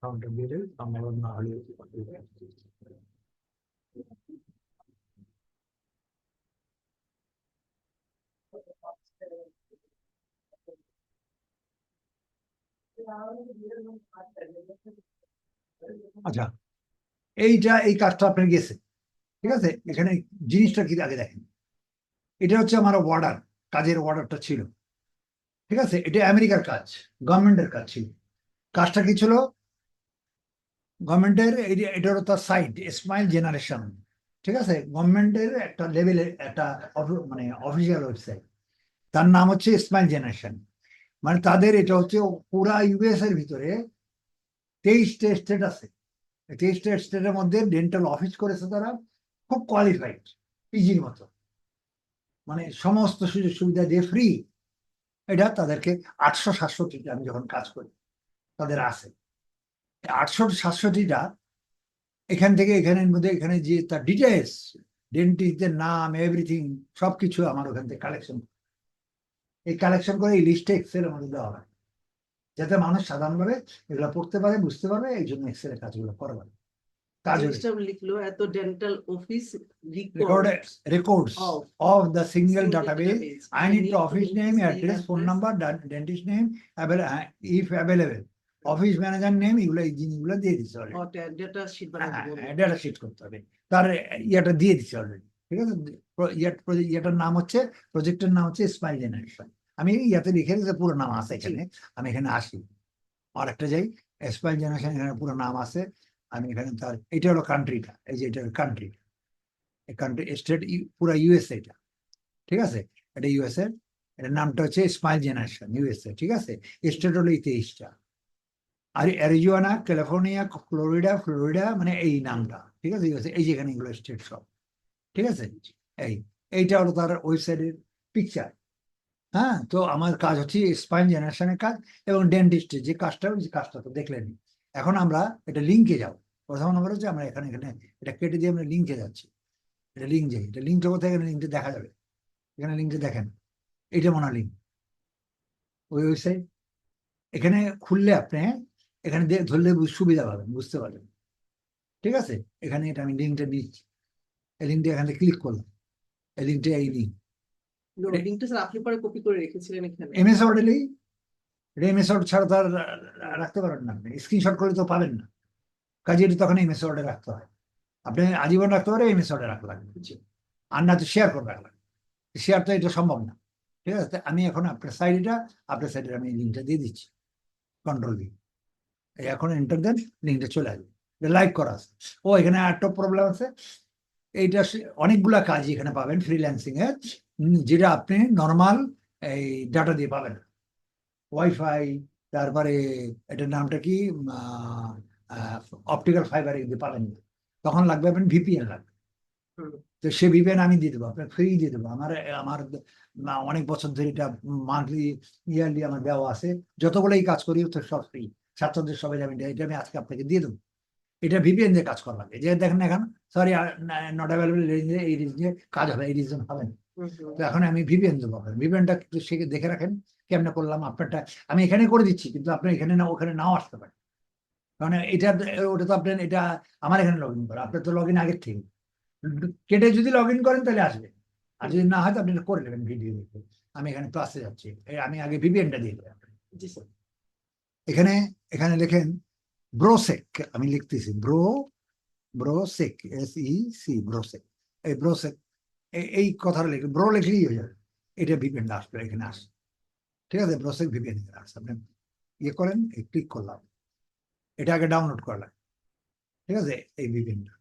Counter দিয়ে আমরা না হলে আচ্ছা, এই কাজটা আপনার গেছে, ঠিক আছে। এখানে জিনিসটা কি আগে দেখেন, এটা হচ্ছে আমার অর্ডার, কাজের অর্ডারটা ছিল, ঠিক আছে। এটা আমেরিকার কাজ, গভর্নমেন্টের কাজ ছিল। কাজটা কি ছিল? গভর্নমেন্টের এটা হলো তার সাইট, স্মাইল জেনারেশন, ঠিক আছে। গভর্নমেন্টের একটা লেভেলে একটা মানে অফিসিয়াল ওয়েবসাইট, তার নাম হচ্ছে স্মাইল জেনারেশন। মানে তাদের এটা হচ্ছে পুরা ইউএস এর ভিতরে 23টা স্টেট আছে। 23টা স্টেটের মধ্যে ডেন্টাল অফিস করেছে তারা, খুব কোয়ালিফাইড, পিজির মতো, মানে সমস্ত সুযোগ সুবিধা দিয়ে ফ্রি। এটা তাদেরকে 800-700টা আমি যখন কাজ করি তাদের আছে 800-700টা। এখান থেকে এখানের মধ্যে এখানে যে তার ডিটেলস, ডেন্টিস্টদের নাম, এভরিথিং, সবকিছু আমার ওখান থেকে কালেকশন, এই কালেকশন করে এই লিস্টে এক্সেলের মধ্যে দেওয়া হয়, যাতে মানুষ সাধারণভাবে এগুলো পড়তে পারে, বুঝতে পারবে। এই জন্য এক্সেলের কাজগুলো করা হয়। কাজ লিখলো এত dental office records of the single database. I need the office name, address, phone number, dentist name, if available, office manager name, এগুলো এই জিনিসগুলো দিয়ে দিচ্ছে অলরেডি। ডেটা শিট করতে হবে, তার ইয়েটা দিয়ে দিচ্ছে অলরেডি, ঠিক আছে। ইয়েটার নাম হচ্ছে, প্রজেক্টের নাম হচ্ছে স্মাইল জেনারেশন। আমি ইয়াতে লিখে দিতে পুরো নাম আছে এখানে। আমি এখানে আসি, আর একটা যাই, স্মাইল জেনারেশন, এখানে পুরো নাম আছে। আমি এখানে তার, এটা হলো কান্ট্রিটা, এই যে এটা কান্ট্রি, কান্ট্রি স্টেট পুরো ইউএসএ এটা, ঠিক আছে। এটা ইউএসএ, এটার নামটা হচ্ছে স্মাইল জেনারেশন ইউএসএ, ঠিক আছে। স্টেট হলো এই 23টা, আর অ্যারিজোনা, ক্যালিফোর্নিয়া, ফ্লোরিডা মানে এই নামটা, ঠিক আছে। ইউএসএ, এই যেখানে এগুলো স্টেট সব, ঠিক আছে। এইটা হলো তার ওয়েবসাইটের পিকচার। হ্যাঁ, তো আমার কাজ হচ্ছে স্পাইন জেনারেশনের কাজ এবং ডেন্টিস্টের যে কাজটা, ওই কাজটা তো দেখলেন। এখন আমরা এটা লিঙ্কে যাব। প্রথম নম্বর হচ্ছে আমরা এখানে এটা কেটে দিয়ে আমরা লিঙ্কে যাচ্ছি। এটা লিঙ্ক যাই, এটা লিঙ্কটা কোথায়, এখানে লিঙ্কটা দেখা যাবে, এখানে লিঙ্কটা দেখেন, এইটা মনে লিঙ্ক, ওই ওয়েবসাইট। এখানে খুললে আপনি এখানে ধরলে সুবিধা পাবেন, বুঝতে পারবেন, ঠিক আছে। এখানে এটা আমি লিঙ্কটা দিচ্ছি, এই লিঙ্কটা এখানে ক্লিক করলাম, এই লিঙ্কটা এই লিঙ্ক, আপনি পরে কপি করে রেখেছিলেন এখানে এমএস ওয়ার্ডেই। এটা এমএস ওয়ার্ড ছাড়া তো আর রাখতে পারেন না, আপনি স্ক্রিনশট করলে তো পাবেন না, কাজে এটা তখন এমএস ওয়ার্ডে রাখতে হয়। আপনি আজীবন রাখতে পারে, এমএস ওয়ার্ডে রাখা লাগবে, আর না তো শেয়ার করে রাখা লাগবে। শেয়ার তো এটা সম্ভব না, ঠিক আছে। আমি এখন আপনার সাইডটা, আপনার সাইডে আমি লিঙ্কটা দিয়ে দিচ্ছি, কন্ট্রোল দিই, এখন এন্টার দেন, লিঙ্কটা চলে আসবে, লাইক করা আছে। ও এখানে একটা প্রবলেম আছে, এইটা অনেকগুলা কাজই এখানে পাবেন ফ্রিল্যান্সিং এর, যেটা আপনি নর্মাল এই ডাটা দিয়ে পাবেন। ওয়াইফাই, তারপরে এটার নামটা কি, অপটিক্যাল ফাইবার, এগুলো পাবেন না, তখন লাগবে আপনার ভিপিএন লাগবে। তো সে ভিপিএন আমি দিয়ে দেবো, আপনার ফ্রি দিয়ে দেবো। আমার আমার অনেক বছর ধরে এটা মান্থলি, ইয়ারলি আমার দেওয়া আছে, যতগুলোই কাজ করি তো সব ফ্রি, ছাত্রদের সবাই যাবেন, এটা আমি আজকে আপনাকে দিয়ে দেবো। এটা ভিপিএন দিয়ে কাজ করা লাগে, যে দেখেন এখন, সরি নট অ্যাভেলেবল রেঞ্জে, এই রেঞ্জে কাজ হবে, এই রিজন হবে না। তো এখন আমি ভিপিএন দেবো, ভিপিএনটা একটু সে দেখে রাখেন কেমনে করলাম। আপনারটা আমি এখানে করে দিচ্ছি, কিন্তু আপনার এখানে না, ওখানে নাও আসতে পারে, কারণ এটা, ওটা তো আপনার, এটা আমার এখানে লগ ইন করা, আপনার তো লগ ইন আগের থেকে, কেটে যদি লগ ইন করেন তাহলে আসবে, আর যদি না হয় তো আপনি করে নেবেন ভিডিও দেখে। আমি এখানে ক্লাসে যাচ্ছি, আমি আগে ভিপিএনটা দিয়ে দেবো। এখানে এখানে লেখেন ব্রোসেক, আমি লিখতেছি ব্রোসেক, SEC, ব্রোসেক। এই ব্রোসেক, এই কথাটা লিখে ব্রো লিখলেই হয়ে যাবে, এটা ভিপিএনটা আসবে, এখানে আসবে, ঠিক আছে। ব্রোসেক ভিপিএন আসছে, আপনি ইয়ে করেন, ক্লিক করলাম, এটা আগে ডাউনলোড করলাম, ঠিক আছে, এই ভিপিএনটা।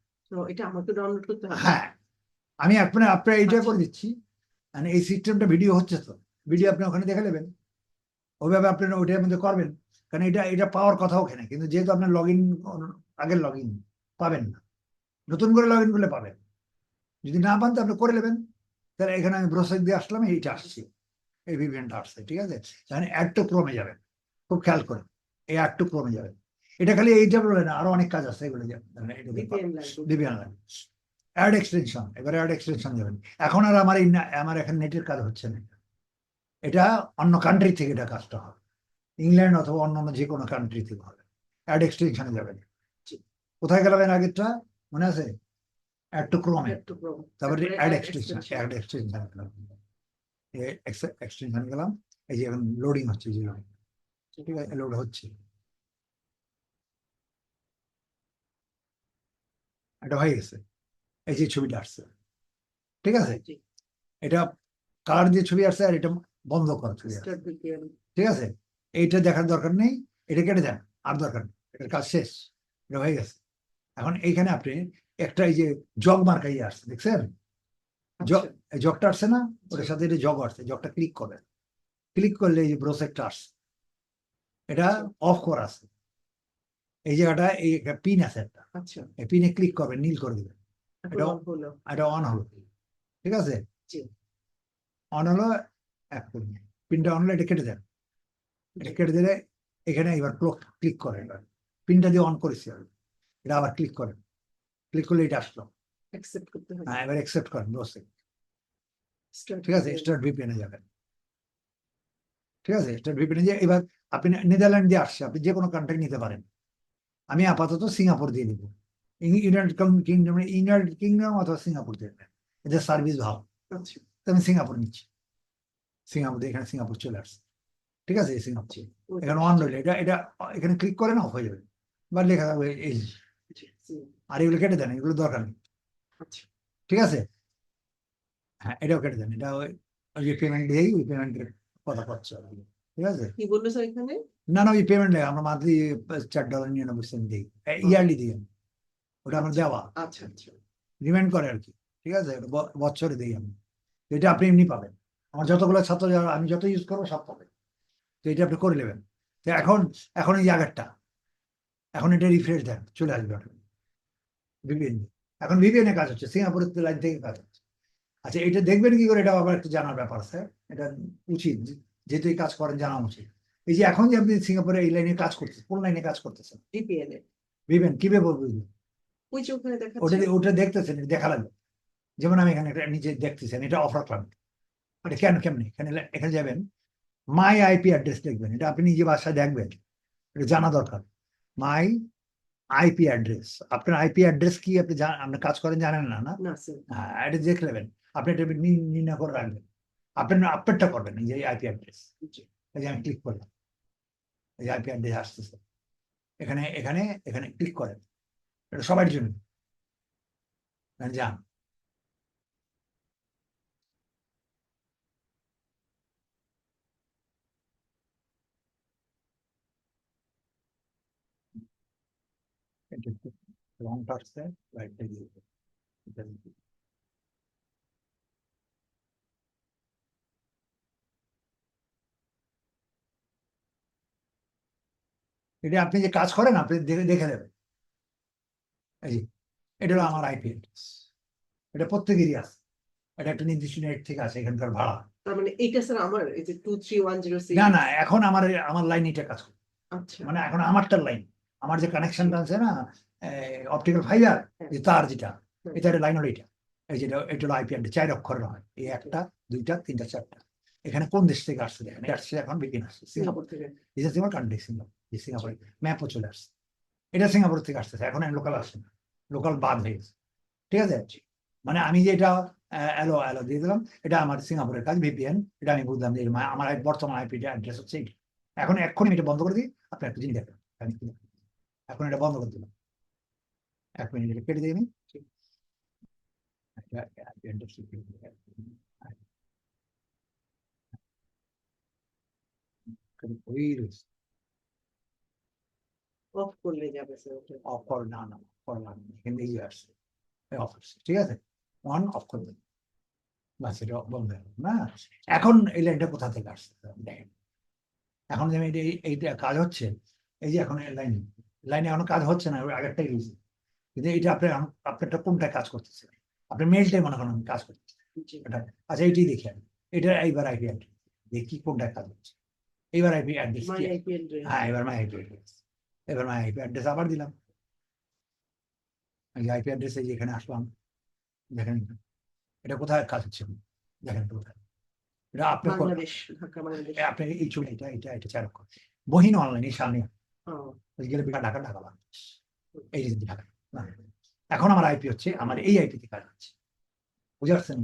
এটা আমাকে ডাউনলোড করতে হবে? হ্যাঁ, আমি আপনার এইটা করে দিচ্ছি, মানে এই সিস্টেমটা ভিডিও হচ্ছে, তো ভিডিও আপনি ওখানে দেখে নেবেন, ওইভাবে আপনি ওইটার মধ্যে করবেন। কারণ এটা পাওয়ার কথা ওখানে, কিন্তু যেহেতু আপনার লগ ইন, আগের লগ ইন পাবেন না, নতুন করে লগ ইন করলে পাবেন। যদি না পান তো আপনি করে নেবেন। তাহলে এখানে আমি ব্রোসেক দিয়ে আসলাম, এইটা আসছে, এই ভিপিএনটা আসছে, ঠিক আছে। তাহলে অ্যাড টু ক্রোমে যাবেন, খুব খেয়াল করেন, এই অ্যাড টু ক্রোমে যাবেন। এটা খালি এইটা বলে না, আরো অনেক কাজ আছে, এগুলো ভিপিএন লাগবে। অ্যাড এক্সটেনশন, এবারে অ্যাড এক্সটেনশন যাবেন। এখন আর আমার এখন নেটের কাজ হচ্ছে না, এটা অন্য কান্ট্রি থেকে এটা কাজটা হবে, ইংল্যান্ড অথবা অন্য যে কোনো কান্ট্রি থেকে হবে। অ্যাড এক্সটেনশনে যাবেন। জি। কোথায় গেলেন আগেরটা মনে আছে? অ্যাড টু ক্রোমে, একটু প্রবলেম। তারপরে তারপরে add add extension, extension। Add extension গেলাম, এক্সটেনশন গেলাম। এই যে এখন লোডিং হচ্ছে, যে লোডিং, ঠিক আছে, লোড হচ্ছে, এটা হয়ে গেছে। এই যে ছবিটা আসছে, ঠিক আছে, জি। এটা কালার দিয়ে ছবি আসছে, আর এটা বন্ধ করা ছবি আসছে, Start VPN। ঠিক আছে। এইটা দেখার দরকার নেই, এটা কেটে দেন, আর দরকার নেই, এটার কাজ শেষ, এটা হয়ে গেছে। এখন এইখানে আপনি একটা এই যে জগ মার্কা ইয়ে আসছে, দেখছেন? আচ্ছা। এই জগটা আসছে না, ওটার সাথে এটা জগ আসছে, জগটা ক্লিক করবেন, ক্লিক করলে এই যে ব্রোসেটটা আসছে, এটা অফ করা আছে। এই জায়গাটা এই একটা পিন আছে একটা, আচ্ছা। এই পিনে ক্লিক করবেন, নীল করে দিবেন, এখন এটা on হলো। এটা অন হলো, ঠিক আছে, জি। অন হলো। এক পিনটা অন হলো, এটা কেটে দেন, এটা কেটে দিলে এখানে এবার ক্লিক করেন, এবার পিনটা দিয়ে অন করেছি আমি, এটা আবার ক্লিক করেন, ক্লিক করলে এটা আসলো। Accept করতে হবে। হ্যাঁ, এবার অ্যাকসেপ্ট করেন, বসে, Start ঠিক আছে, VPN। স্টার্ট ভিপিএনে যাবেন, ঠিক আছে, স্টার্ট ভিপিএনে যে এবার আপনি নেদারল্যান্ড দিয়ে আসছে, আপনি যে কোনো কান্ট্রি নিতে পারেন। আমি আপাতত সিঙ্গাপুর দিয়ে দিব, ইউনাইটেড কিংডম অথবা সিঙ্গাপুর দিয়ে দেবেন, এদের সার্ভিস ভালো, আচ্ছা। তো আমি সিঙ্গাপুর নিচ্ছি, সিঙ্গাপুর দিয়ে এখানে সিঙ্গাপুর চলে আসছে, ঠিক আছে, এই সিঙ্গাপুর জি। এখানে অন রইলে এটা এটা এখানে ক্লিক করেন, অফ হয়ে যাবে, বা লেখা থাকবে এই, জি। জি। আর এগুলো কেটে দেন, এগুলো দরকার নেই, আচ্ছা। ঠিক আছে। হ্যাঁ, এটাও কেটে দেন, এটা ওই যে পেমেন্ট দিয়েই ওই পেমেন্টের কথা পাচ্ছে আর কি, ঠিক আছে। কি বললো স্যার এখানে? না না, ওই পেমেন্ট নেই, আমরা মান্থলি $4.99 দিই, ইয়ারলি দিই আমি, ওটা আমার দেওয়া, আচ্ছা। আচ্ছা। রিমাইন্ড করে আর কি, ঠিক আছে, ওটা বছরে দিই আমি। তো এটা আপনি এমনি পাবেন, আমার যতগুলো ছাত্র যারা আমি যত ইউজ করবো সব পাবেন, তো এটা আপনি করে নেবেন। তো এখন এখন এই জায়গাটা, এখন এটা রিফ্রেশ দেন, চলে আসবে ভিপিএন। এখন ভিপিএন এ কাজ হচ্ছে, সিঙ্গাপুরের লাইন থেকে কাজ হচ্ছে। আচ্ছা, এটা দেখবেন কি করে, এটা আবার একটু জানার ব্যাপার আছে, এটা উচিত, যেহেতু এই কাজ করেন জানা উচিত। এই যে এখন যে আপনি সিঙ্গাপুরে এই লাইনে কাজ করতেছেন, কোন লাইনে কাজ করতেছেন, VPN এ। ভিপিএন কিভাবে বুঝবেন? ওই যে ওখানে ওটা দেখাচ্ছে। ওটা দেখতেছেন, দেখা লাগবে, যেমন আমি এখানে একটা নিচে দেখতেছেন, এটা অফার প্ল্যান, এটা কেন কেমনি, এখানে এখানে যাবেন, মাই আইপি অ্যাড্রেস দেখবেন, এটা আপনি নিজে বাসায় দেখবেন, এটা জানা দরকার। মাই আইপি অ্যাড্রেস, আপনার আইপি অ্যাড্রেস কি আপনি আপনি কাজ করেন জানেন না, না? না স্যার। হ্যাঁ, এটা দেখে নেবেন, আপনি এটা নির্ণয় করে রাখবেন, আপনার আপডেটটা করবেন, এই যে আইপি অ্যাড্রেস, জি। এই যে আমি ক্লিক করলাম, এই যে আইপি অ্যাড্রেস আসতেছে, এখানে এখানে এখানে ক্লিক করেন, এটা সবার জন্য, যান, রংটা আসছে, রাইটটা দিয়ে দেবেন। এটা আপনি যে কাজ করেন, আপনি দেখে দেখে নেবেন, এই যে এটা হলো আমার আইপি অ্যাড্রেস, এটা প্রত্যেকেরই আছে, এটা একটা নির্দিষ্ট নেট থেকে আছে, এখানকার ভাড়া। তার মানে এইটা স্যার আমার এই যে 23106। না না, এখন আমার লাইন এটা কাজ করে, আচ্ছা। মানে এখন আমারটার লাইন, আমার যে কানেকশনটা আছে না, অপটিক্যাল ফাইবার, যে তার যেটা, এটা লাইন হলো এটা, এই যেটা এটা হলো আইপি অ্যাড্রেস, 4 অক্ষরের হয়, এই একটা দুইটা তিনটা চারটা। এখানে কোন দেশ থেকে আসছে দেখেন, আসছে এখন বিপিন আসছে সিঙ্গাপুর সিঙ্গাপুর থেকে। এটা সিঙ্গাপুর কান্ট্রি, সিঙ্গাপুর, এই সিঙ্গাপুরে ম্যাপও চলে আসছে, এটা সিঙ্গাপুর থেকে আসতেছে, এখন লোকাল আসছে না, লোকাল বাদ হয়ে গেছে, ঠিক আছে। মানে আমি যে এটা অ্যালো অ্যালো দিয়ে দিলাম, এটা আমার সিঙ্গাপুরের কাজ, ভিপিএন, এটা আমি বুঝলাম যে আমার বর্তমান আইপি অ্যাড্রেস হচ্ছে এইটা। এখন এক্ষুনি এটা বন্ধ করে দিই, আপনি একটা জিনিস দেখেন, আমি কি দেখেন। এখন এটা বন্ধ করে দিলাম, 1 মিনিট এটা কেটে দিই আমি, অফ করলে যাবে স্যার ওটা। অফ কর, না না করলাম, এখানে এই আসছে, অফ আসছে, ঠিক আছে, অন অফ করে দিন, বাস, এটা বন্ধ হয়ে গেল না। এখন এই লাইনটা কোথা থেকে আসছে দেখেন, এখন যে এইটা কাজ হচ্ছে, এই যে এখন লাইনে লাইনে এখন কাজ হচ্ছে না, ওই আগেরটাই রয়েছে, কিন্তু এটা আপনারটা কোনটা কাজ করতেছে, আপনার মেলটাই মনে করেন কাজ করতেছে, জি। এটা। আচ্ছা, এইটাই দেখি আমি, এটা এইবার আইপি অ্যাড্রেস দেখি কোনটা কাজ হচ্ছে, এইবার আইপি অ্যাড্রেস মাই কি, আইপি অ্যাড্রেস। হ্যাঁ এবার মাই আইপি অ্যাড্রেস, এবার মাই আইপি অ্যাড্রেস আবার দিলাম, এই আইপি অ্যাড্রেসে যেখানে আসলাম, দেখেন এটা কোথায় কাজ হচ্ছে, দেখেন এটা কোথায়, এটা আপনার বাংলাদেশ, ঢাকা বাংলাদেশ। আপনার এই ছবি, এটা এটা এটা 4 অক্ষর, বহিন অনলাইন, এই সামনে গেলে ঢাকা ঢাকা বাংলাদেশ, এই যে ঢাকা না। এখন আমার আইপি হচ্ছে আমার এই আইপিতে কাজ হচ্ছে, বুঝে পারছেন?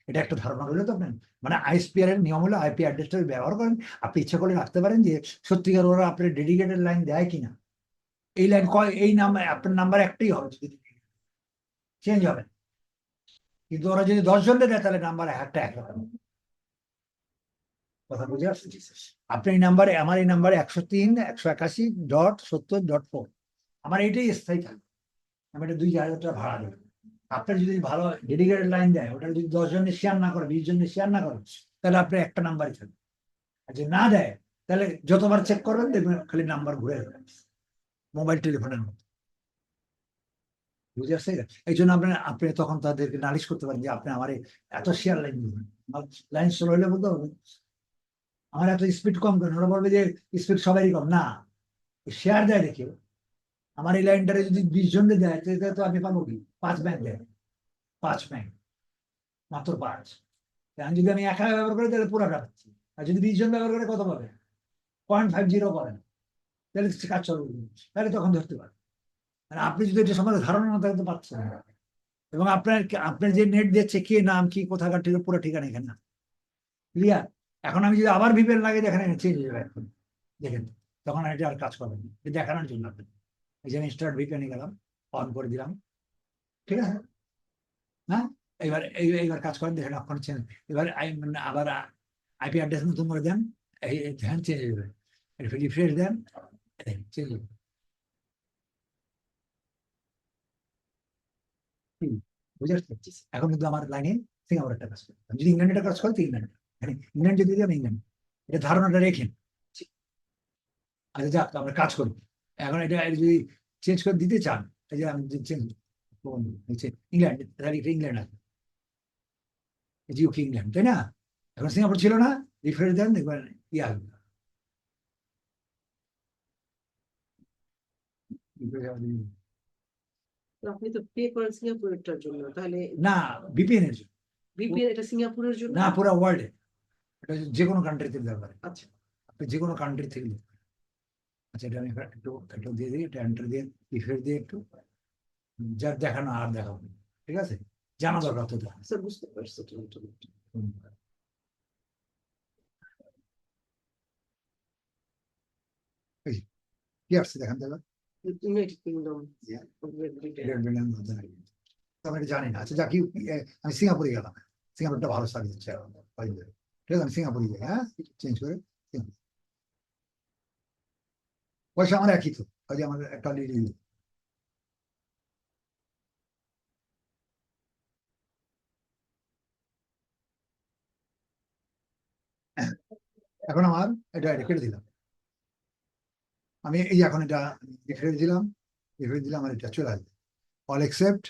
এটা একটা ধারণা হলো তো আপনার, মানে আইএসপিআর এর নিয়ম হলো আইপি অ্যাড্রেসটা ব্যবহার করেন, আপনি ইচ্ছা করে রাখতে পারেন যে সত্যিকার ওরা আপনার ডেডিকেটেড লাইন দেয় কিনা, এই লাইন এই নাম্বার আপনার নাম্বার একটাই হবে, যদি চেঞ্জ হবে। কিন্তু ওরা যদি 10 জনকে দেয় তাহলে নাম্বার একটা একরকম। কথা বুঝে আসছে? আপনি এই নাম্বারে, আমার এই নাম্বারে 103.181.70.4, আমার এইটাই স্থায়ী থাকবে। আমি এটা 2,000 টাকা ভাড়া দেবো। আপনার যদি ভালো ডেডিকেটেড লাইন দেয়, ওটা যদি 10 জনের শেয়ার না করে, 20 জনের শেয়ার না করে, তাহলে আপনার একটা নাম্বারই থাকবে। আর যদি না দেয় তাহলে যতবার চেক করবেন দেখবেন খালি নাম্বার ঘুরে যাবে, মোবাইল টেলিফোনের মতো। বুঝে আসছে? এই জন্য আপনি তখন তাদেরকে নালিশ করতে পারেন যে আপনি আমার এত শেয়ার লাইন দিবেন, লাইন স্লো হলে বলতে হবে আমার এত স্পিড কম করেন। ওরা বলবে যে স্পিড সবারই কম না, শেয়ার দেয় দেখে। আমার এই লাইনটারে যদি 20 জনকে দেয় তাহলে তো আমি পাবো কি 5 ব্যাংক দেয়, 5 ব্যাংক, মাত্র 5। যদি আমি একা ব্যবহার করি তাহলে পুরোটা পাচ্ছি, আর যদি 20 জন ব্যবহার করে কত পাবে? 0.50 পাবেন। তাহলে কাজ চলবে, তাহলে তখন ধরতে পারেন। মানে আপনি যদি এটা সম্বন্ধে ধারণা না থাকে তো পাচ্ছেন না। এবং আপনার যে নেট দিচ্ছে কে, নাম কি, কোথাকার পুরো ঠিকানা এখানে ক্লিয়ার। এখন আমি যদি আবার ভিপিএন লাগে এখানে চেঞ্জ হয়ে যাবে এখন, দেখেন তখন এটা আর কাজ করবে না, এটা দেখানোর জন্য আপনি এই যে আমি স্টার্ট ভিপিএনে গেলাম, অন করে দিলাম, ঠিক আছে? হ্যাঁ, এইবার কাজ করেন, দেখেন এখন চেঞ্জ। এবার আবার আইপি অ্যাড্রেস নতুন করে দেন, এই ধ্যান চেঞ্জ হয়ে যাবে, রিফ্রেশ দেন, চেঞ্জ হবে। বুঝে আসছে? এখন কিন্তু আমার লাইনে সিঙ্গাপুর একটা কাজ করে, আমি যদি ইংল্যান্ডে কাজ করি তো ইংল্যান্ড, মানে ইংল্যান্ড যদি দিই আমি ইংল্যান্ড, এটা ধারণাটা রেখেন। আচ্ছা যাক, আমরা কাজ করি। এখন এটা যদি চেঞ্জ করে দিতে চান, এই যে আমি চেঞ্জ ইংল্যান্ড, তাহলে এটা ইংল্যান্ড আছে, ইউকে ইংল্যান্ড, তাই না? এখন সিঙ্গাপুর ছিল না, রিফ্রেশ দেন দেখবেন ইয়ে আসবে। তো আপনি তো পে করেন সিঙ্গাপুরেরটার জন্য, তাহলে না, ভিপিএন এর জন্য ভিপিএন এটা সিঙ্গাপুরের জন্য? না, পুরো ওয়ার্ল্ডে, এটা যে কোনো কান্ট্রিতে ব্যাপারে, আচ্ছা, আপনি যে কোনো কান্ট্রি থেকে নিতে পারেন। আচ্ছা, এটা আমি একটু একটু দিয়ে দিই, এটা এন্টার দিয়ে রিফ্রেশ দিয়ে একটু, যার দেখানো আর দেখাবো, ঠিক আছে? জানা দরকার তো এটা। স্যার বুঝতে পারছি তো। হুম। এই যে, কি আসছে দেখেন তো এবার? ইউনাইটেড কিংডম, Red Billion মধ্যে নাই। তো আমি এটা জানি না। আচ্ছা যাক, আমি সিঙ্গাপুরে গেলাম, সিঙ্গাপুরটা ভালো সার্ভিস দিচ্ছে এখন, ঠিক আছে? আমি সিঙ্গাপুরে যাই, হ্যাঁ, চেঞ্জ করে সিঙ্গাপুর। পয়সা আমার একই তো, কাজে আমার একটা এখন আমার এটা কেটে দিলাম, আমি এই এখন এটা রিফ্রেশ দিলাম, রিফ্রেশ দিলাম, আমার এটা চলে আসবে অল একসেপ্ট।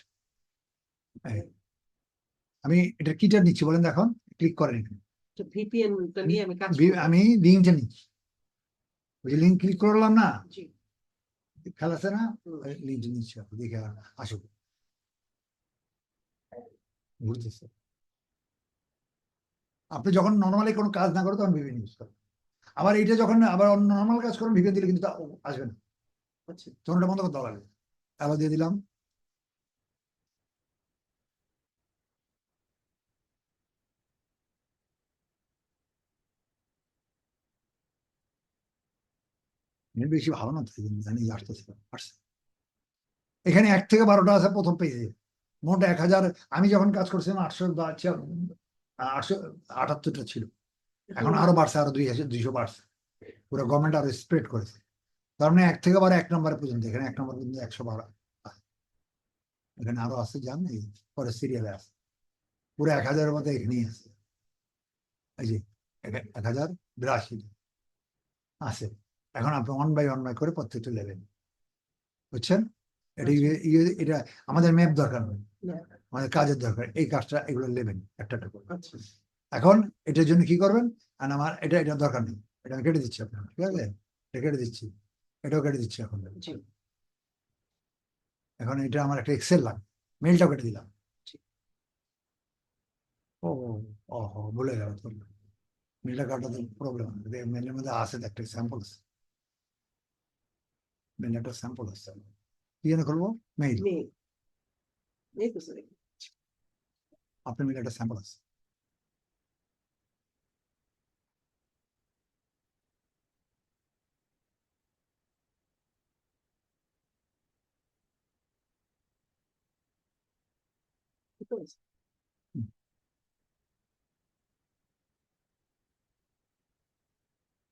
আমি এটা কিটা নিচ্ছি বলেন তো, এখন ক্লিক করেন এখানে। ভিপিএনটা নিয়ে আমি কাজ আমি লিঙ্কটা নিচ্ছি, ওই যে লিঙ্ক ক্লিক করলাম না, জি। খেলা আছে না, লিঙ্কটা নিচ্ছি, আপনি দেখে আসুক, বুঝতেছে? আপনি যখন নর্মালি কোনো কাজ না করেন তখন ভিপিএন ইউজ করেন, আবার এইটা যখন আবার নর্মাল কাজ করেন ভিপিএন দিলে কিন্তু আসবে না, আচ্ছা, তখন ওটা বন্ধ করতে লাগবে। আবার দিয়ে দিলাম, নেট বেশি ভালো না, তাই জন্য জানি আসতেছে, আসছে। এখানে 1 থেকে 12টা আছে প্রথম পেজে, মোট 1000। আমি যখন কাজ করছিলাম 878টা ছিল, এখন আরো বাড়ছে, আরো 200 বাড়ছে, পুরো গভর্নমেন্ট আরো স্প্রেড করেছে। তার মানে 1 থেকে 12 1 নম্বরে পর্যন্ত, এখানে 1 নম্বর পর্যন্ত 112 আছে। এখানে আরো আছে, জান এই পরে সিরিয়ালে আছে, পুরো 1000-এর মধ্যে এখানেই আছে, এই যে 1082 আছে। এখন আপনি ওয়ান বাই করে প্রত্যেকটা লেভেল, বুঝছেন? এটা এটা আমাদের ম্যাপ দরকার নয়, আমাদের কাজের দরকার, এই কাজটা এগুলো লেভেল একটা একটা করে। আচ্ছা, এখন এটার জন্য কি করবেন, আর আমার এটা দরকার নেই, এটা আমি কেটে দিচ্ছি আপনার, ঠিক আছে? এটা কেটে দিচ্ছি, এটাও কেটে দিচ্ছি এখন। জি। এখন এটা আমার একটা এক্সেল লাগবে, মেলটাও কেটে দিলাম। ও ও ভুলে গেল তো, মেলটা কাটাতে প্রবলেম, মেলের মধ্যে আছে একটা স্যাম্পল। মেল একটা স্যাম্পল আসছে, কি জন্য করবো? মেইল, নেই, নেই তো স্যার। আপনার মেল একটা স্যাম্পল আছে।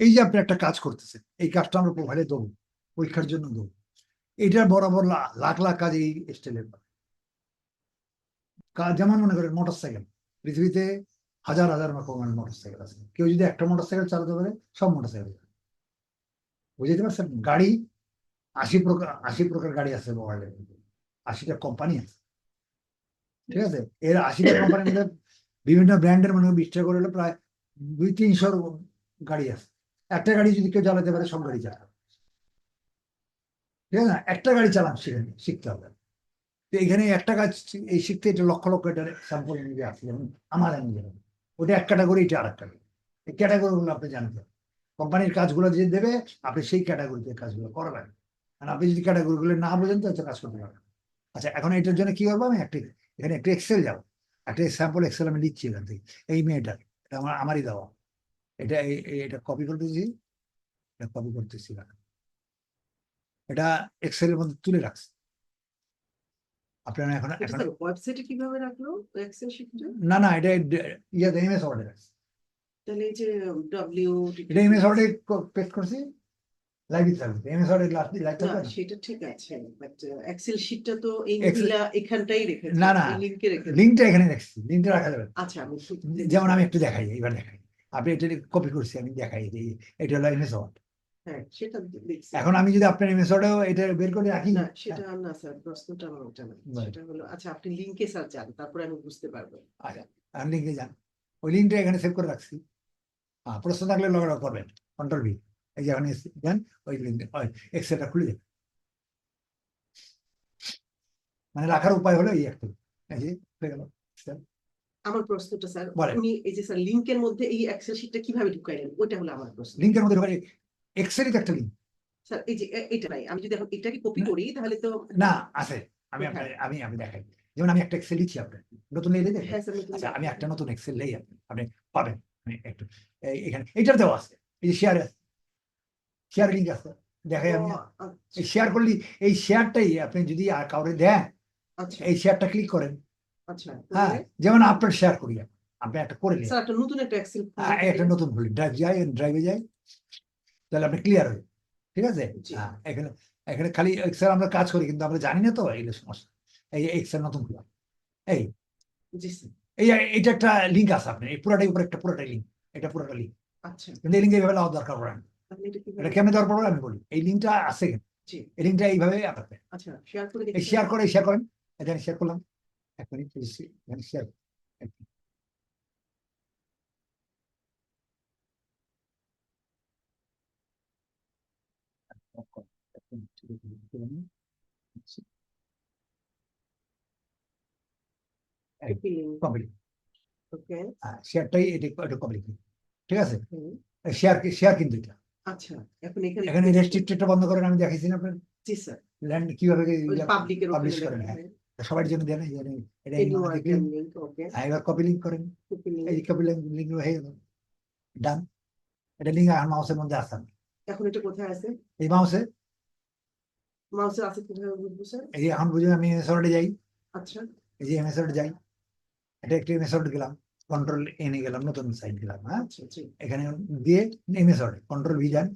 এই যে আপনি একটা কাজ করতেছেন, এই কাজটা আমরা প্রোফাইলে দেবো, পরীক্ষার জন্য দেবো। এটার বরাবর লাখ লাখ কাজ এই স্টাইলের কাজ। যেমন মনে করেন মোটর সাইকেল, পৃথিবীতে হাজার হাজার রকমের মোটর সাইকেল আছে। কেউ যদি একটা মোটর সাইকেল চালাতে পারে, সব মোটর সাইকেল। বুঝতে পারছেন? গাড়ি 80 প্রকার গাড়ি আছে ওয়ার্ল্ডে, 80টা কোম্পানি আছে, ঠিক আছে? এর 80টা কোম্পানির মধ্যে বিভিন্ন ব্র্যান্ডের মনে হয় 20টা করে হলে প্রায় 200-300 গাড়ি আছে। একটা গাড়ি যদি কেউ চালাতে পারে, সব গাড়ি চালাবে, ঠিক আছে না? একটা গাড়ি চালান শিখতে হবে। তো এখানে একটা কাজ এই শিখতে এটা লক্ষ লক্ষ এটার স্যাম্পল নিয়ে আসছে, যেমন আমার আমি যেমন ওটা এক ক্যাটাগরি, এটা আর এক ক্যাটাগরি। এই ক্যাটাগরিগুলো আপনি জানতে হবে। কোম্পানির কাজগুলো যে দেবে, আপনি সেই ক্যাটাগরিতে কাজগুলো করাবেন। আর আপনি যদি ক্যাটাগরিগুলো না বোঝেন, তো কাজ করতে পারবেন। আচ্ছা, এখন এটার জন্য কি করবো? আমি এখানে একটা এক্সেল যাবো, একটা স্যাম্পল এক্সেল আমি লিখছি এখান থেকে। এই মেয়েটার, এটা আমারই দেওয়া। এটা কপি করতেছি, এটা কপি করতেছি, এটা এক্সেলের মধ্যে তুলে রাখছি। আপনারা এখন এটা স্যার ওয়েবসাইটে কিভাবে রাখলো এক্সেল শিটটা? না, এটা ইয়াতে এমএস ওয়ার্ডে রাখছি। তাহলে এই যে ডব্লিউ এটা এমএস ওয়ার্ডে পেস্ট করছি, লাইভ থাকবে এমএস ওয়ার্ডে লাইভ না, থাকবে। সেটা ঠিক আছে, বাট এক্সেল শিটটা তো এই Excel- মহিলা এখানটাই রেখেছে, না, এই লিংকে রেখেছে। লিঙ্কটা এখানে রাখছি, লিঙ্কটা রাখা যাবে না। আচ্ছা, আমি যেমন আমি একটু দেখাই, এবার দেখাই। আপনি এটা কপি করছি, আমি দেখাই যে এটা হলো এমএস ওয়ার্ড। হ্যাঁ, সেটা দেখছি। এখন আমি যদি আপনার এমএস ওয়ার্ডেও এটা বের করে রাখি, না, সেটা না স্যার, প্রশ্নটা আমার ওটা না। Right. সেটা হলো, আচ্ছা আপনি লিংকে স্যার যান, তারপরে আমি বুঝতে পারবো। আচ্ছা, আমি লিঙ্কে যান, ওই লিঙ্কটা এখানে সেভ করে রাখছি। প্রশ্ন থাকলে লগ আউট করবেন, কন্ট্রোল ভি। এই যে এখানে যান, ওই লিঙ্ক এক্সেলটা খুলে যান। মানে রাখার উপায় হলো এই একটা, এই যে হয়ে গেল। আমার প্রশ্নটা স্যার, বলেন। উনি এই যে স্যার লিংকের মধ্যে এই এক্সেল শিটটা কিভাবে ঢুকাইলেন, ওইটা হলো আমার প্রশ্ন। লিঙ্কের মধ্যে ঢোকালে এক্সেলই তো একটা লিঙ্ক। স্যার এই যে এটা নাই, আমি যদি এখন এটাকে কপি করি তাহলে তো। না, আছে। আমি আপনার আমি দেখাই। যেমন আমি একটা এক্সেল লিখছি, আপনার নতুন লিখে দেখেন। হ্যাঁ স্যার, আচ্ছা, আমি একটা নতুন এক্সেল নেই, আপনি পাবেন। আমি একটু এখানে এইটার দেওয়া আছে, এই যে শেয়ার লিঙ্ক আছে, দেখাই আমি। এই শেয়ার করলি, এই শেয়ারটাই আপনি যদি আর কাউরে দেন, আচ্ছা এই শেয়ারটা ক্লিক করেন। আচ্ছা, হ্যাঁ, যেমন আপনার শেয়ার করি, আপনি একটা করে নিন। স্যার একটা নতুন একটা এক্সেল একটা নতুন খুলি, ড্রাইভে যাই, তাহলে আপনি ক্লিয়ার হয়ে, ঠিক আছে? জি। হ্যাঁ, এখানে এখানে খালি এক্সেল আমরা কাজ করি, কিন্তু আমরা জানি না, তো এই সমস্যা। এই এক্সেল নতুন খুলা, এই জি স্যার। এই এইটা একটা লিঙ্ক আছে, আপনার এই পুরোটাই উপরে একটা পুরোটাই লিঙ্ক, এটা পুরোটা লিঙ্ক। আচ্ছা, কিন্তু এই লিঙ্কে এইভাবে দেওয়ার দরকার পড়ে না। তাহলে এটা এটা কিভাবে? কেমনে দেওয়ার পড়বে আমি বলি, এই লিঙ্কটা আছে কিন্তু, জি। এই লিঙ্কটা এইভাবে আপনার, আচ্ছা, শেয়ার করে এই দেখি। শেয়ার করেন, এখানে শেয়ার করলাম। এক মিনিট, এখানে শেয়ার। কমপ্লিট, ওকে। শেয়ারটাই এটা কমপ্লিট, ঠিক আছে? শেয়ার কিন্তু এটা। আচ্ছা, এখন এখানে এখানে রেস্ট্রিক্টেডটা বন্ধ করেন, আমি দেখাইছি না আপনার জি স্যার, ল্যান্ড কিভাবে পাবলিকের পাবলিশ ওখানে করেন। লেখা হ্যাঁ, হয়। সবার জন্য দেন, এটা Anyone দেখলেন। can link, okay. হ্যাঁ, এবার কপি লিঙ্ক করেন, Copy link. এই যে কপি লিঙ্ক হয়ে গেল, ডান। এটা লিঙ্ক আর মাউসের মধ্যে আসেন, এখন এটা কোথায় আছে? এই মাউসে, মাউসে আছে, কিভাবে বুঝবো স্যার? এই যে এখন বুঝুন, আমি এমএসওয়ার্ডে যাই, আচ্ছা এই যে এমএসওয়ার্ডে যাই, এটা একটু এমএসওয়ার্ড গেলাম, কন্ট্রোল এনে গেলাম, নতুন সাইট গেলাম। হ্যাঁ, আচ্ছা, জি। এখানে দিয়ে এমএসওয়ার্ডে কন্ট্রোল ভি যান,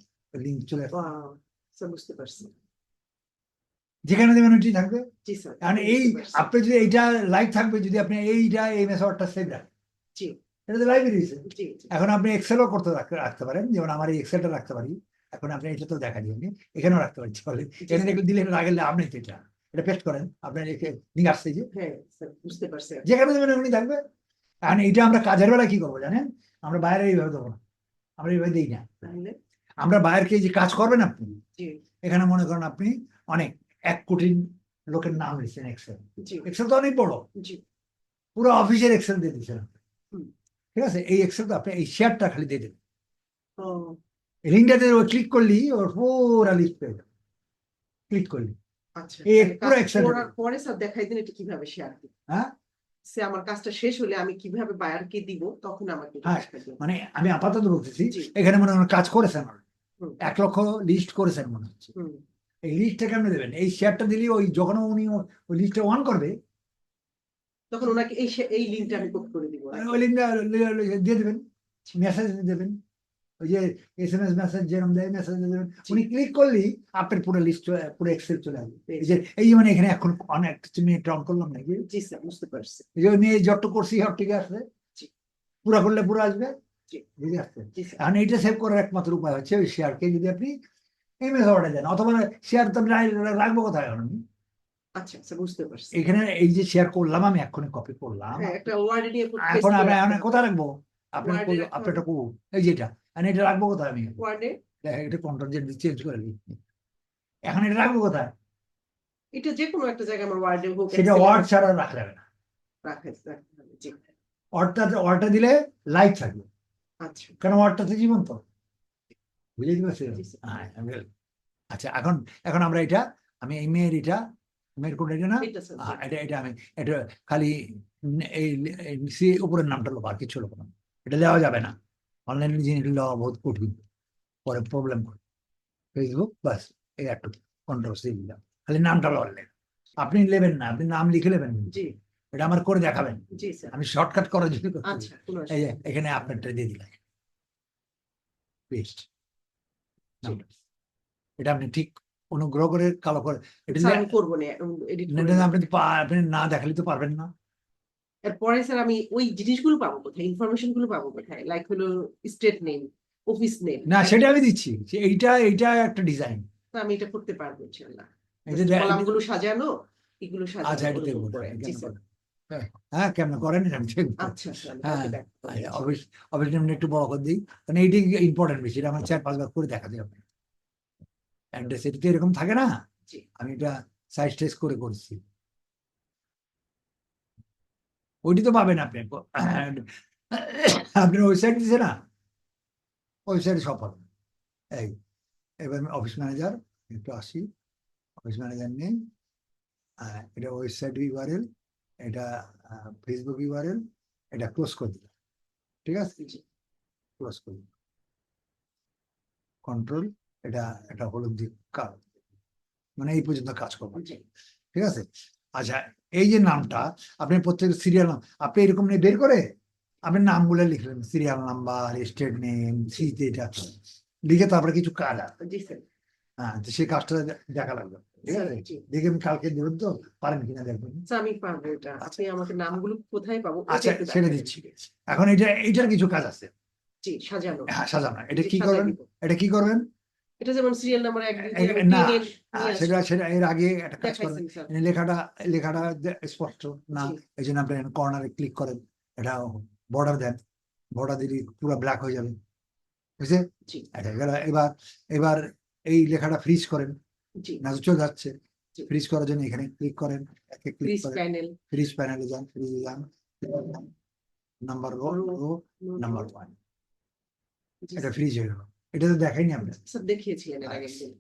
লিঙ্ক চলে আসবে। Wow, স্যার বুঝতে পারছি। যেখানে দেবেন ওইটি থাকবে। জি স্যার, কারণ এই আপনি যদি এইটা লাইভ থাকবে, যদি আপনি এইটা এমএসওয়ার্ডটা সেভ রাখেন, জি এটা তো লাইভে রয়েছে। জি জি। এখন আপনি এক্সেলও রাখতে পারেন, যেমন আমার এই এক্সেলটা রাখতে পারি। এখন আপনি এটা তো দেখা দিবেন, এখানেও রাখতে পারি, এখানে দেখলে দিলে আগে লাভ নেই, এটা পেস্ট করেন, আপনার লিঙ্ক আসছে, যে হ্যাঁ স্যার, বুঝতে পারছি। যেখানে দেবেন ওখানে থাকবে। কারণ এইটা আমরা কাজের বেলা কি করবো জানেন, আমরা বাইরে এইভাবে দেবো না, আমরা এইভাবে দিই না। তাহলে আমরা বাইরেকে যে কাজ করবেন আপনি, জি এখানে মনে করেন আপনি অনেক 1 কোটি লোকের নাম লিখছেন এক্সেল, জি এক্সেল তো অনেক বড়, জি। পুরো অফিসের এক্সেল দিয়ে দিচ্ছেন আপনি। হুম। ঠিক আছে, এই এক্সেলটা আপনি এই শেয়ারটা খালি দিয়ে দেবেন, ও লিঙ্কটাতে ক্লিক করলেই ওর পুরো লিস্ট পেয়ে যাবে। ক্লিক করলে আচ্ছা এই তাহলে পুরো কাজ Excel করার পরে স্যার দেখাই দিন এটা কিভাবে শেয়ার দিব। হ্যাঁ সে আমার কাজটা শেষ হলে আমি কিভাবে বায়ারকে দিব তখন আমাকে এটা হ্যাঁ দেখাই দিন। মানে আমি আপাতত বলতেছি জি। এখানে মনে হয় কাজ করেছেন হুম 1 লক্ষ লিস্ট করেছেন মনে হচ্ছে হুম এই লিস্টটা কেমনে দেবেন এই শেয়ারটা দিলে ওই যখন উনি ওই লিস্টটা অন করবে তখন ওনাকে এই লিংকটা আমি কপি করে দিব নাকি? ওই লিঙ্কটা দিয়ে দেবেন মেসেজ দেবেন ওই যে SMS মেসেজ যেরকম দেয় মেসেজ দিয়ে দেবেন জি। উনি ক্লিক করলেই আপনার পুরো লিস্ট পুরো এক্সেল চলে আসবে এই পেয়েছি। যে এই যে মানে এখানে এখন অনেক মিনিট অন করলাম নাকি জি স্যার বুঝতে পারছি। এই যে আমি এই যত করছি সব ঠিক আছে জি। পুরা করলে পুরো আসবে জি। বুঝে আসছে জি স্যার। এখন এইটা সেভ করার একমাত্র উপায় হচ্ছে ওই শেয়ারকে যদি আপনি এই মেথডে দেন অথবা শেয়ার তো আমি রাখবো কোথায় এখন আমি আচ্ছা স্যার বুঝতে পারছি। এখানে এই যে শেয়ার করলাম আমি এক্ষুনি কপি করলাম হ্যাঁ একটা ওয়ার্ড নিয়ে এখন পেস্ট করে আমরা এখন রাখতে হবে। কোথায় রাখবো আপনার Word এ রাখতে হবে। আপনারটা করবো এই যেটা আর এটা রাখবো কোথায় আমি ওয়ার্ডে এটা কন্ট্রোল জেড চেঞ্জ করে দিই এখন এটা রাখবো কোথায় এটা যে কোনো একটা জায়গায় আমার ওয়ার্ডে হোক সেটা Excel এ ওয়ার্ড হোক, ছাড়া রাখলে হবে না রাখতে হবে। জি। ওয়ার্ডটা দিলে লাইভ থাকবে আচ্ছা কারণ ওয়ার্ডটাতে জীবন তো বুঝে পারছি জি স্যার। হ্যাঁ আচ্ছা এখন এখন আমরা এটা আমি এই মেয়ের এটা মেয়ের কোনটা এটা না এটা স্যার জি। এটা এটা আমি এটা খালি এই উপরের নামটা লোক আর কিছু লোক না এটা দেওয়া যাবে না অনলাইন জিনিস দেওয়া বহুত কঠিন পরে প্রবলেম করে ফেসবুক বাস এই একটু কন্ট্রোভার্সি দিলাম খালি নামটা লড়লেন আপনি নেবেন না আপনি নাম লিখে নেবেন জি এটা আমার করে দেখাবেন জি স্যার। আমি শর্টকাট করার জন্য করছি। আচ্ছা কোনো এই অসুবিধা যে নেই। এখানে আপনারটা দিয়ে দিলাম পেস্ট জি। এটা আপনি ঠিক অনুগ্রহ করে কালো করে এটা স্যার আমি করবো না এডিট করে এটা নেব। আপনি আপনি না দেখালে তো পারবেন না এরপরে স্যার আমি ওই জিনিসগুলো পাবো কোথায় ইনফরমেশন গুলো পাবো কোথায় লাইক হলো স্টেট নেম অফিস নেম না সেটা আমি দিচ্ছি যে এইটা একটা ডিজাইন আমি এটা করতে পারবো ইনশাআল্লাহ। এই যে কলাম গুলো সাজানো এগুলো আচ্ছা সাজানো এটা দেখবো ওরকম করে। জি স্যার। হ্যাঁ কেমন করেন আমি দেখবো আচ্ছা স্যার আমি হ্যাঁ কালকে দেখবো। অফিস অফিস নেমটা একটু বড় করে দিই কারণ এইটি ইম্পর্টেন্ট বেশি এটা আমার 4-5 বার করে দেখা দিই আপনি অ্যাড্রেস এটা তো এরকম থাকে না জি। আমি এটা সাইজ টেস্ট করে করছি ওইটি তো পাবেন আপনি আপনার ওয়েবসাইট দিছে না ওয়েবসাইটে সব পাবেন এই এবার আমি অফিস ম্যানেজার একটু আসি অফিস ম্যানেজার নেই এটা ওয়েবসাইট ইউআরএল এটা ফেসবুক ইউআরএল এটা ক্লোজ করে দিলাম ঠিক আছে ক্লোজ করে দিলাম কন্ট্রোল এটা একটা হলুদ দিয়ে কাজ মানে এই পর্যন্ত কাজ করবো জি ঠিক আছে আচ্ছা এই যে নামটা আপনি প্রত্যেক সিরিয়াল আপনি এরকম নিয়ে বের করে আপনি নামগুলো লিখলেন serial number state name seat এটা লিখে তারপরে কিছু কাজ আছে জি স্যার। হ্যাঁ তো সেই কাজটা দেখা লাগবে ঠিক আছে জি। দেখে আমি কালকে দেবেন তো পারেন কিনা দেখবেন স্যার আমি পারবো এটা আপনি আমাকে নামগুলো কোথায় পাবো ওটা আচ্ছা একটু সেটা দেখাবেন। দিচ্ছি এখন এইটার কিছু কাজ আছে জি সাজানো। হ্যাঁ সাজানো এটা জি, কি সাজাই করবেন দিব। এটা কি করবেন এটা যেমন সিরিয়াল নাম্বার 1 2 3 না নিয়ে সেটা আসবো। সেটা এর আগে একটা কাজ করবেন দেখাইছেন স্যার। লেখাটা লেখাটা স্পষ্ট না জি। এই জন্য আপনি কর্নারে ক্লিক করেন এটা বর্ডার দেন বর্ডার দিলে পুরো ব্ল্যাক হয়ে যাবে বুঝছে জি আচ্ছা এবার এবার এই লেখাটা ফ্রিজ করেন জি না চলে যাচ্ছে জি। ফ্রিজ করার জন্য এখানে ক্লিক করেন ক্লিক ফ্রিজ করেন প্যানেল ফ্রিজ প্যানেলে যান ফ্রিজে যান নাম্বার রো নাম্বার 1 জি এটা স্যার। ফ্রিজ হয়ে গেল এটা তো দেখাইনি আমরা স্যার দেখিয়েছিলেন এর আগে একদিন।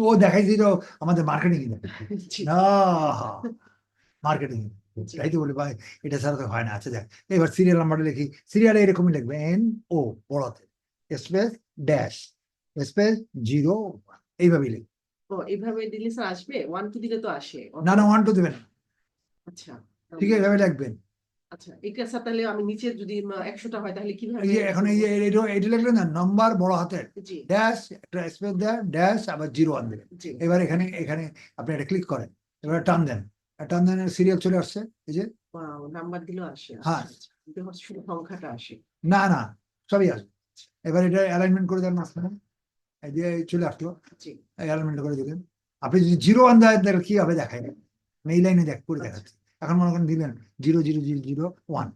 ও দেখাইছি তো আমাদের মার্কেটিং জি না মার্কেটিং জি তাই তো বলি ভাই এটা ছাড়া তো হয় না আচ্ছা দেখ এবার সিরিয়াল নাম্বারটা লিখি সিরিয়ালে এরকমই লিখবে NO বড়তে স্পেস ড্যাশ স্পেস 0 এইভাবেই লিখবে ও এইভাবে দিলে স্যার আসবে 1 2 দিলে তো আসে না না 1 2 দেবেন আচ্ছা ঠিক আছে এইভাবে লিখবেন আচ্ছা এটা স্যার তাহলে আমি নিচে যদি 100টা হয় তাহলে কিভাবে এই যে এখন এই যে এটা লিখলেন না নাম্বার বড় হাতের জি ড্যাশ একটা স্পেস দেন ড্যাশ আবার 0 দেবেন জি এবার এখানে এখানে আপনি এটা ক্লিক করেন এবার টান দেন টান দেন সিরিয়াল চলে আসছে এই যে ওয়াও নাম্বার দিলেও আসে হ্যাঁ। আচ্ছা এটা হচ্ছে শুধু সংখ্যাটা আসে না না সবই আসবে এবার এটা অ্যালাইনমেন্ট করে দেন মাঝখানে এই যে চলে আসলো জি অ্যালাইনমেন্ট করে দিলেন আপনি যদি 0 দেন তাহলে কি হবে দেখাই এই লাইনে দেখ করে দেখাচ্ছে এখন মনে করেন দিলেন 0 0 0 0 1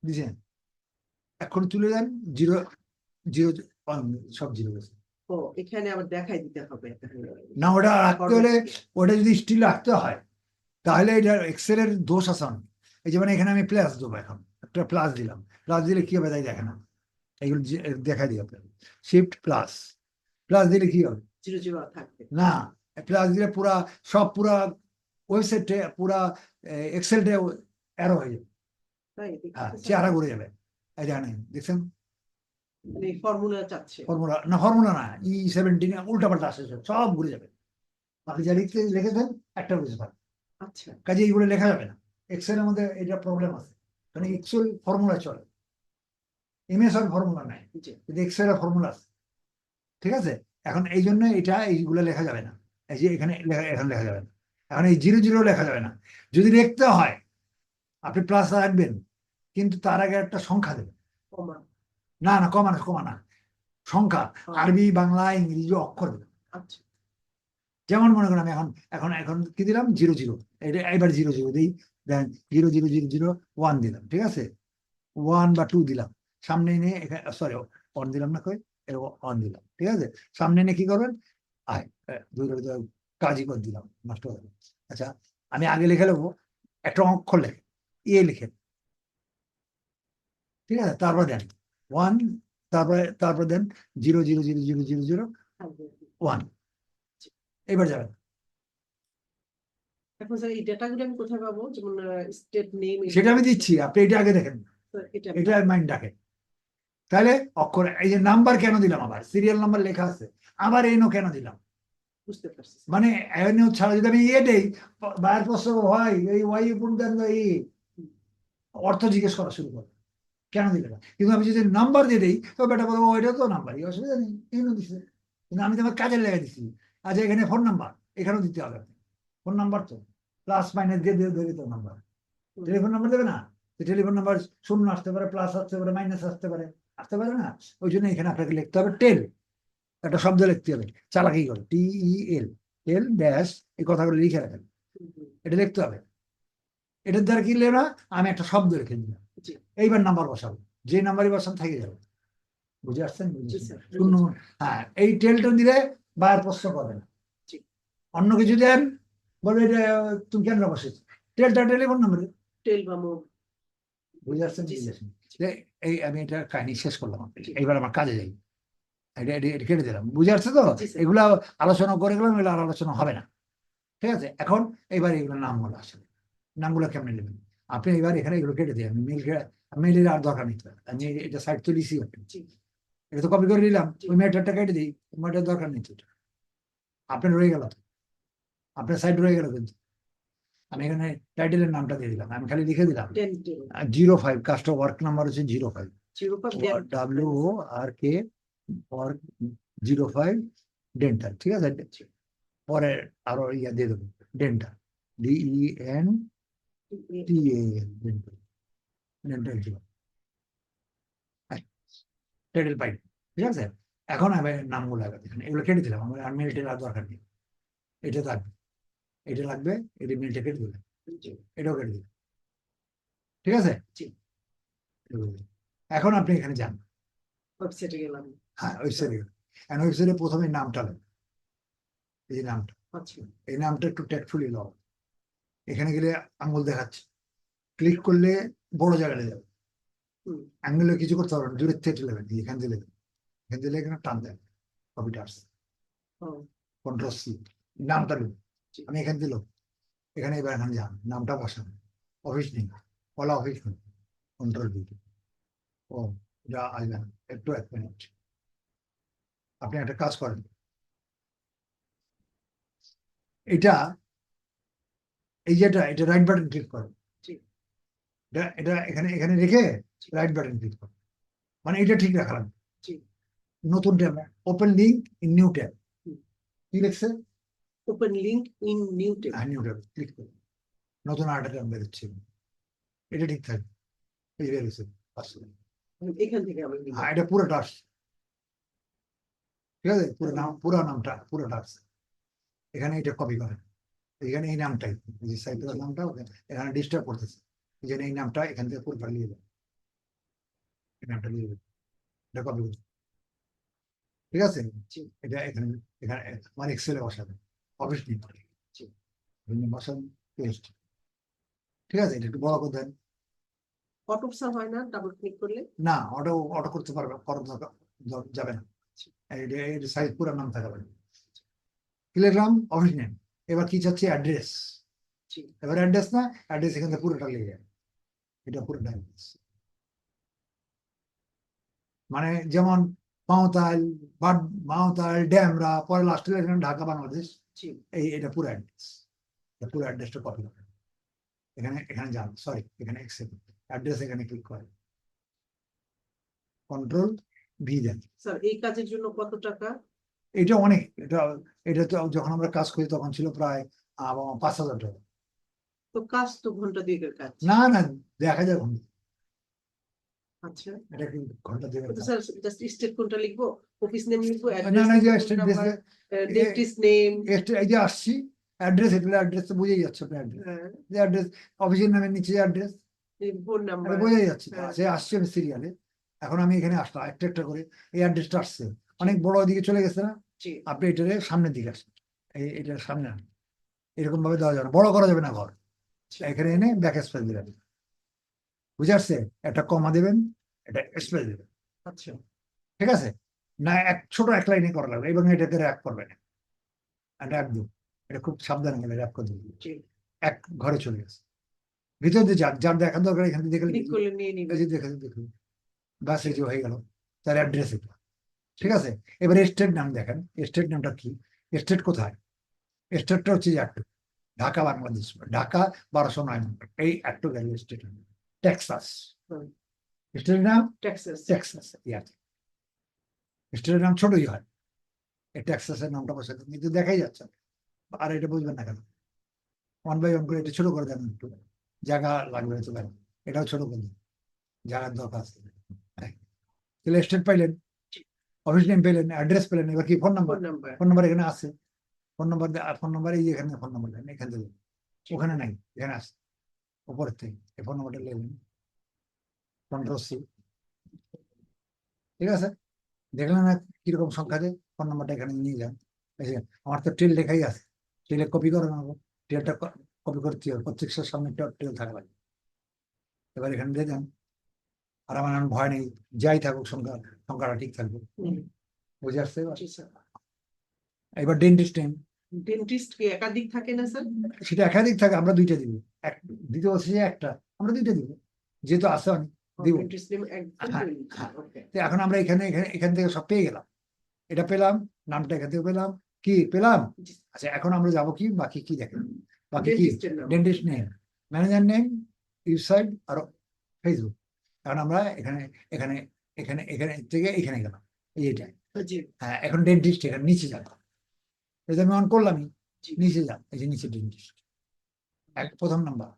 বুঝছেন এখন তুলে দেন 0 0 সব 0 গেছে ও এখানে আবার দেখাই দিতে হবে না ওটা রাখতে হলে ওটা যদি স্টিল রাখতে হয় তাহলে এটা এক্সেলের দোষ আছে অনেক। এই যেমন এখানে আমি প্লাস দেবো এখন একটা প্লাস দিলাম প্লাস দিলে কি হবে তাই দেখে না এগুলো দেখাই দিই আপনাকে শিফট প্লাস প্লাস দিলে কি হবে? 0 থাকবে। না, প্লাস দিলে পুরা সব পুরা ওয়েবসাইটে পুরা এক্সেলটে অ্যারো হয়ে যাবে, তাই হ্যাঁ চেহারা ঘুরে যাবে। এই জানেন দেখছেন মানে ফর্মুলা চাচ্ছে। ফর্মুলা না, ফর্মুলা না, E17 উল্টা পাল্টা আসে, সব ঘুরে যাবে। আপনি যা লিখতে লিখেছেন একটা বুঝতে পারেন, আচ্ছা, কাজে এইগুলো লেখা যাবে না। এক্সেলের মধ্যে এটা প্রবলেম আছে, কারণ এক্সেল ফর্মুলা চলে, এমএস এর ফর্মুলা নাই, জি, কিন্তু এক্সেলের ফর্মুলা আছে। ঠিক আছে, এখন এই জন্য এটা এইগুলো লেখা যাবে না, এই যে এখানে এখানে লেখা যাবে না, এখন এই 00 লেখা যাবে না। যদি লিখতে হয় আপনি প্লাস রাখবেন, কিন্তু তার আগে একটা সংখ্যা দেবেন। কমা। না না, কমা না, কমা না, সংখ্যা, আরবি বাংলা ইংরেজি অক্ষর দেবেন। আচ্ছা, যেমন মনে করেন আমি এখন এখন এখন কি দিলাম 00, এটা এবার 00 দিই, দেন 00001 দিলাম, ঠিক আছে, 1 বা 2 দিলাম, সামনে এনে এখানে সরি 1 দিলাম না, কই 1 দিলাম, ঠিক আছে, সামনে এনে কি করবেন, আয় কাজই করে দিলাম, নষ্ট হয়ে গেল। আচ্ছা, আমি আগে লিখে নেবো একটা অক্ষর লেখে লিখে, ঠিক আছে, তারপর দেন 1, তারপর দেন 0000001, এবার যাবেন। এখন স্যার এই ডেটাগুলো আমি কোথায় পাবো? যেমন স্টেট নেম, সেটা আমি দিচ্ছি, আপনি এটা আগে দেখেন, এটা এটা মাইন্ড ডাকে। তাহলে অক্ষর, এই যে নাম্বার কেন দিলাম, আবার সিরিয়াল নাম্বার লেখা আছে, আবার এনো কেন দিলাম, বুঝতে পারছি। মানে এনো ছাড়া যদি আমি দেই, বাইরের প্রশ্ন হয় এই ওয়াই উপর দেন এই অর্থ জিজ্ঞেস করা শুরু করে, কেন দিলে না। কিন্তু আমি যদি নাম্বার দিয়ে দিই তো বেটা বলবো ওইটা তো নাম্বারই, অসুবিধা নেই, এনো দিচ্ছে, কিন্তু আমি তোমার কাজের লেগে দিচ্ছি। আচ্ছা, এখানে ফোন নাম্বার, এখানেও দিতে হবে, ফোন নাম্বার তো প্লাস মাইনাস দিয়ে দিয়ে দেবে তো নাম্বার, টেলিফোন নাম্বার দেবে না, টেলিফোন নাম্বার 0 আসতে পারে, প্লাস আসতে পারে, মাইনাস আসতে পারে না। ওই জন্য এখানে আপনাকে লিখতে হবে টেল, একটা শব্দ লিখতে হবে, চালাকি করে TEL, টেল ড্যাশ, এই কথাগুলো লিখে রাখেন, এটা লিখতে হবে। এটার দ্বারা কি লিখবে না, আমি একটা শব্দ লিখে দিলাম, এইবার নাম্বার বসাবো, যে নাম্বারই বসান থেকে যাবে, বুঝে আসছেন? শূন্য, হ্যাঁ, এই টেলটা দিলে বার প্রশ্ন করবে না। অন্য কিছু দেন, বলবে এটা তুমি কেন বসেছ, টেলটা টেলিফোন নাম্বার, টেল বা মোড। বুঝে আসছেন? এই আমি এটা কাহিনী শেষ করলাম, এইবার আমার কাজে যাই, এটা কেটে দিলাম, বুঝে আসছে তো? এগুলা আলোচনা করে গেলাম, এগুলো আর আলোচনা হবে না, ঠিক আছে। এখন এইবার এগুলো নামগুলো আসলে, নামগুলো কেমনে নেবেন আপনি, এবার এখানে এগুলো কেটে দিই, আমি মেইলের আর দরকার নেই, আমি এটা সাইড তো লিখি, এটা তো কপি করে নিলাম, ওই ম্যাটারটা কেটে দিই, ম্যাটার দরকার নেই তো, আপনার রয়ে গেল, আপনার সাইড রয়ে গেল, কিন্তু আমি এখানে টাইটেলের নামটা দিয়ে দিলাম, আমি খালি লিখে দিলাম 05, কাজটা ওয়ার্ক নাম্বার হচ্ছে 05, WORK ওয়ার্ক 05 ডেন্টাল, ঠিক আছে। পরে আরো ইয়া দিয়ে দেবো, dental, DENTAL, dental, dental title পাই, ঠিক আছে। এখন আমি নামগুলো লাগাতে, এগুলো কেটে দিলাম, আমার আর মেলটের আর দরকার নেই, এটা লাগবে, এটা লাগবে, এটা মেলটা কেটে দিলাম, এটাও কেটে দিলাম, ঠিক আছে। এখন আপনি এখানে যান, ওয়েবসাইটে গেলাম। হ্যাঁ ওয়েবসাইটে, এখন ওয়েবসাইটে প্রথমে নামটা লাগবে, এই নামটা, এই নামটা একটু ট্যাক্টফুলি লাও, এখানে গেলে আঙুল দেখাচ্ছে, ক্লিক করলে বড় জায়গায় যাবে, আঙুলে কিছু করতে পারবেন, দূরের থেকে ঠেলে দেবেন, এখান দিলে এখান দিলে এখানে টান দেন, কপিটা আসছে, Ctrl+C, নামটা নেবেন, আমি এখান দিল, এখানে এবার এখানে যান, নামটা বসান, অফিস নেই, কলা অফিস নেই, Ctrl+V, ও যা আসবেন, একটু 1 মিনিট, আপনি একটা কাজ করেন, এটা এই যেটা, এটা রাইট বাটন ক্লিক করেন, এটা এখানে এখানে রেখে রাইট বাটন ক্লিক করেন, মানে এটা ঠিক রাখলাম, নতুন tab, open link in new tab, কি লিখছে, open link in new tab, new tab click করুন, নতুন আরেকটা ট্যাব বেরোচ্ছে, এটা ঠিক থাকবে, এই বেরোচ্ছে আসলে, এখান থেকে আমি হ্যাঁ এটা পুরোটা আসছে, ঠিক আছে, পুরো নাম, পুরো নামটা পুরোটা আসছে, এখানে এটা কপি করেন, এখানে এই নামটাই, এই যে সাইটের নামটা এখানে ডিস্টার্ব করতেছে, এই জন্য এই নামটা এখান থেকে পুরোটা নিয়ে যাবে, এই নামটা নিয়ে যাবে, এটা কপি করুন, ঠিক আছে, এটা এখানে এখানে আমার এক্সেলে বসাবেন, অফিস নিয়ে বসান, পেস্ট, ঠিক আছে, এটা একটু বড় করে দেন, অটো স্যার হয় না ডাবল ক্লিক করলে? না অটো অটো করতে পারবে, করা যাবে না, এর সাইজ পুরো নাম থাকা লাগবে। ক্লিয়ার? Office name. এবার কি চাচ্ছি? অ্যাড্রেস। জি এবার অ্যাড্রেস না, অ্যাড্রেস এখান থেকে পুরোটা লেগে যাবে, এটা পুরোটা অ্যাড্রেস। মানে যেমন মাওতাল, মাওতাল, ড্যামরা, পরে লাস্টে এখানে ঢাকা বাংলাদেশ, জি এটা পুরো অ্যাড্রেস। পুরো অ্যাড্রেসটা কপি করবেন, এখানে যান, সরি এখানে অ্যাকসেপ্ট অ্যাড্রেস, এখানে ক্লিক করেন, কন্ট্রোল ভি দেন। স্যার এই কাজের জন্য কত টাকা? এটা অনেক, এটা তো যখন আমরা কাজ করি তখন ছিল প্রায় 5,000 টাকা। তো কাজ তো ঘন্টা দুয়েকের কাজ। না না, দেখা যায় ঘন্টা, আচ্ছা এটা কি ঘন্টা দেবে? তো স্যার জাস্ট স্টেট কোনটা লিখবো, অফিস নেম লিখবো, না অ্যাড্রেস না, যে লিখবো, স্টেট নাম্বার, বেসে ডেন্টিস্ট নেম। এই যে আসছি অ্যাড্রেস, এটা অ্যাড্রেস তো বোঝাই যাচ্ছে আপনার অ্যাড্রেস, হ্যাঁ যে অ্যাড্রেস অফিসের নামের নিচে যে অ্যাড্রেস, ফোন এটা নাম্বার। বোঝাই যাচ্ছে। হ্যাঁ। সে আসছে সিরিয়ালে, এখন আমি এখানে আসলাম একটা একটা করে, এই অ্যাড্রেসটা আসছে অনেক বড় দিকে চলে গেছে না, জি আপনি এটারে সামনের দিকে আসেন, এটার সামনে আন, এরকম ভাবে দেওয়া যাবে না, বড় করা যাবে না ঘর, এখানে এনে ব্যাক স্পেস দিবেন, বুঝে আসছে? একটা কমা দেবেন, এটা স্পেস দেবেন, আচ্ছা ঠিক আছে? না ছোট এক লাইনে করা লাগবে, এবং এটাকে র্যাপ করবেন, র্যাপ দিন, এটা খুব সাবধানে গেলে র্যাপ করে দিন, জি এক ঘরে চলে গেছে, ভিতর দিয়ে যার যার দেখার দরকার এখান থেকে ক্লিক দেখে, করলে নিয়ে নিবে। দেখুন বাস এই যে হয়ে গেল তার অ্যাড্রেস, এটা ঠিক আছে? এবারে স্টেট নাম দেখেন, স্টেট নামটা কি, স্টেট কোথায়? স্টেটটা হচ্ছে যে একটু ঢাকা বাংলাদেশ, ঢাকা 1209 নম্বর, এই একটু ভ্যালু স্টেট, টেক্সাস হুম। স্টেটের নাম, টেক্সাস। টেক্সাস, ইয়াতে স্টেটের নাম ছোটই হয়, এই টেক্সাসের নামটা বসে কিন্তু দেখাই যাচ্ছে, আর এটা বুঝবেন না কেন, ওয়ান বাই ওয়ান করে এটা ছোট করে দেন একটু, জায়গা লাগবে তো কেন, এটাও ছোট করে দিন, জায়গার দরকার আছে। হ্যাঁ। তাহলে স্টেট পাইলেন, অফিস নেম পেলেন, অ্যাড্রেস পেলেন, এবার কি phone number? Phone number. Phone number এখানে আছে, ফোন নাম্বার, ফোন নাম্বার এই যে এখানে ফোন নাম্বার দেন, এখান থেকে, ওখানে নাই, এখানে আছে উপরের থেকে, এই ফোন নাম্বারটা নিলেন, কন্ট্রোল সি, ঠিক আছে? দেখলেন না কিরকম সংখ্যা দেয়, ফোন নাম্বারটা এখানে নিয়ে যান, এই যে আমার তো টেল লেখাই আছে, টেলে কপি করে নেবো, টেলটা কপি করতে হবে, প্রত্যেকের সামনে একটা টেল থাকা লাগবে, এবার এখানে দিয়ে দেন, আর আমার ভয় নেই, যাই থাকুক সংখ্যা, সংখ্যাটা ঠিক থাকবে, হুম, বুঝে আসছে এবার? জি স্যার। এবার ডেন্টিস্ট নেম, ডেন্টিস্ট কি একাধিক থাকে না স্যার? সেটা একাধিক থাকে, আমরা দুইটা দিব, এক দিতে বলছি যে একটা, আমরা দুইটা দিব, যেহেতু আছে অনেক দিব। ডেন্টিস্ট নেম একদম হ্যাঁ, তৈরি। হ্যাঁ। ওকে তো এখন আমরা এখান থেকে সব পেয়ে গেলাম, এটা পেলাম, নামটা এখান থেকে পেলাম, কি পেলাম? আচ্ছা এখন আমরা যাবো কি, বাকি কি দেখেন, বাকি কি? ডেন্টিস্টের নাম। Dentist name, manager name, website আর ফেসবুক। এখন আমরা এখানে এখানে এখানে এখানে থেকে এখানে গেলাম, এইটা, জি হ্যাঁ এখন ডেন্টিস্ট এখানে নিচে যাবো, এটা আমি অন করলামই, জি নিচে যান, এই যে নিচে ডেন্টিস্ট, প্রথম নাম্বার,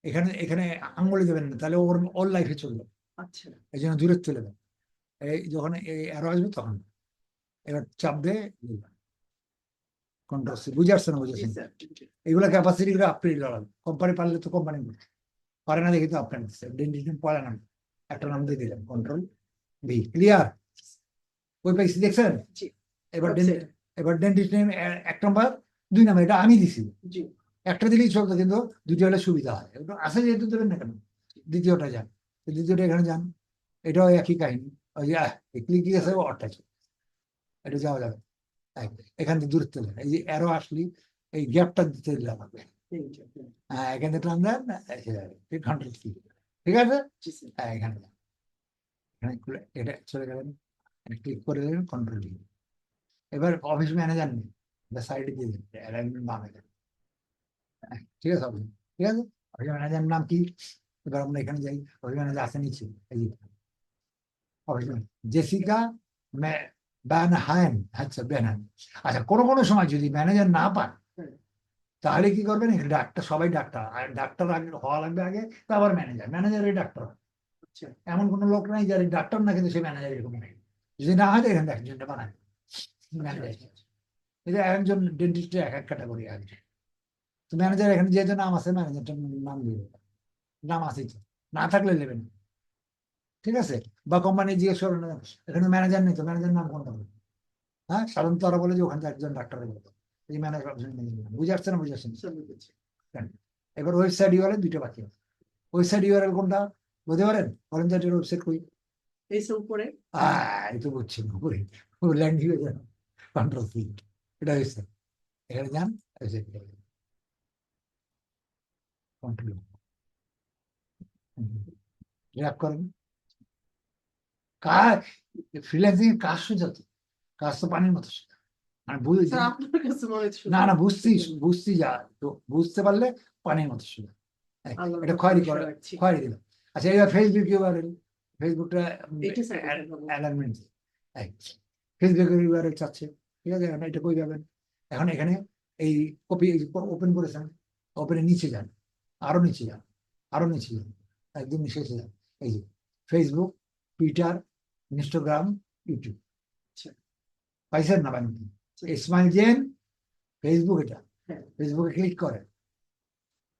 এখানে এখানে আঙুলে দেবেন না, তাহলে ওর ওর লাইফে চলবে, আচ্ছা এই জন্য দূরে চলে যাবে, এই যখন এই অ্যারো আসবে তখন, এবার চাপ দিয়ে কন্ট্রোল সি, বুঝে আসছে না? জি বুঝেছেন? স্যার। এগুলো ক্যাপাসিটি করে আপনি লড়ান, কোম্পানি পারলে তো কোম্পানি পারে না, দেখি তো আপনার ডেন্টিস্ট পারে না, একটা নাম দিয়ে দিলেন কন্ট্রোল ভি, ক্লিয়ার? ওই পাইছি দেখছেন? জি এবার Website। এবার ডেন্টিস্ট নেম 1 নম্বর, 2 নম্বর, এটা আমি দিছি, জি একটা দিলেই চলতো, কিন্তু দুটো হলে সুবিধা হয়, একটু আসে যেহেতু দেবেন না কেন, দ্বিতীয়টা যান, দ্বিতীয়টা এখানে যান, এটাও একই কাহিনী, ওই যে ক্লিক দিয়েছে অটাচ, এটা যাওয়া যাবে, এখান থেকে দূরত্ব দেন, এই যে অ্যারো আসলি এই গ্যাপটা দিতে দিলে হবে, হ্যাঁ এখান থেকে টান দেন, এসে যাবে, কন্ট্রোল সি, ঠিক আছে? জি স্যার। হ্যাঁ এখানে যান। এখানে এটা চলে গেলেন, ক্লিক করে দেবেন কন্ট্রোল ডি, এবার অফিস ম্যানেজার নেই, সাইডে দিয়ে দেবেন, অ্যালাইনমেন্ট বামে দেবেন, ঠিক আছে? অফিস, ঠিক আছে, অফিস ম্যানেজার নাম কি? এবার আমরা এখানে যাই, অফিস ম্যানেজার আছে নিচে, এই যে অফিস ম্যানেজার জেসিকা ব্যানহাইম, আচ্ছা ব্যানহাইম, আচ্ছা কোনো কোনো সময় যদি ম্যানেজার না পান, তাহলে কি করবেন, এখানে ডাক্তার, সবাই ডাক্তার, আর ডাক্তার আগে হওয়া লাগবে আগে, তারপর ম্যানেজার, ম্যানেজারই ডাক্তার হয়। আচ্ছা এমন কোনো লোক নাই যার ডাক্তার না কিন্তু সে ম্যানেজার, এরকম নেই, যদি না হয় তো এখানে একজনটা বানায় ম্যানেজার, এটা একজন ডেন্টিস্টের এক এক ক্যাটাগরি আছে, তো ম্যানেজার এখানে যেহেতু নাম আছে, ম্যানেজারটার নাম দিয়ে দেবেন, নাম আছে তো, না থাকলে নেবেন, ঠিক আছে? বা কোম্পানি জিজ্ঞেস করেন, এখানে ম্যানেজার নেই তো, ম্যানেজার নাম কোনটা বলবেন? হ্যাঁ সাধারণত ওরা বলে যে ওখানে একজন ডাক্তারের বলতো, এই ম্যানেজার, বুঝে আসছে না? বুঝে আসছেন? স্যার বুঝেছি। এবার ওয়েবসাইট ইউআরএল দুটো বাকি আছে, ওয়েবসাইট ইউআরএল কোনটা বলতে পারেন? বলেন যে ওয়েবসাইট কই, এইসব উপরে এটা বুঝছেন উপরে ল্যাঙ্গুয়েজ কন্ট্রোল ফিল্ড এটা হয়েছে এখানে যান কন্ট্রোল ড্র্যাগ করেন কাজ ফ্রিল্যান্সিং কাজ সোজা তো কাজ তো পানির মতো সোজা মানে স্যার আপনার কাছে মনে হচ্ছে না না বুঝছি যা তো বুঝতে পারলে পানির মতো সোজা আল্লাহর এটা উপর খয়েরি ভরসা করে রাখছি। খয়েরি দিলাম আচ্ছা এবার ফেসবুক ইউআরএল ফেসবুকটা এটা স্যার কোথায় পাবো? অ্যালাইনমেন্ট ফেসবুকের ইউআরএল চাচ্ছে ঠিক আছে এখন এটা কই যাবেন এখন এখানে এই কপি ওপেন করেছেন ওপেনের নিচে যান আরো নিচে যান আরো নিচে যান একদম নিচে এসে যান এই যে ফেসবুক টুইটার ইনস্টাগ্রাম ইউটিউব আচ্ছা। পাইছেন না পাইনি ইসমাইল জেন ফেসবুক এটা হ্যাঁ। ফেসবুকে ক্লিক করেন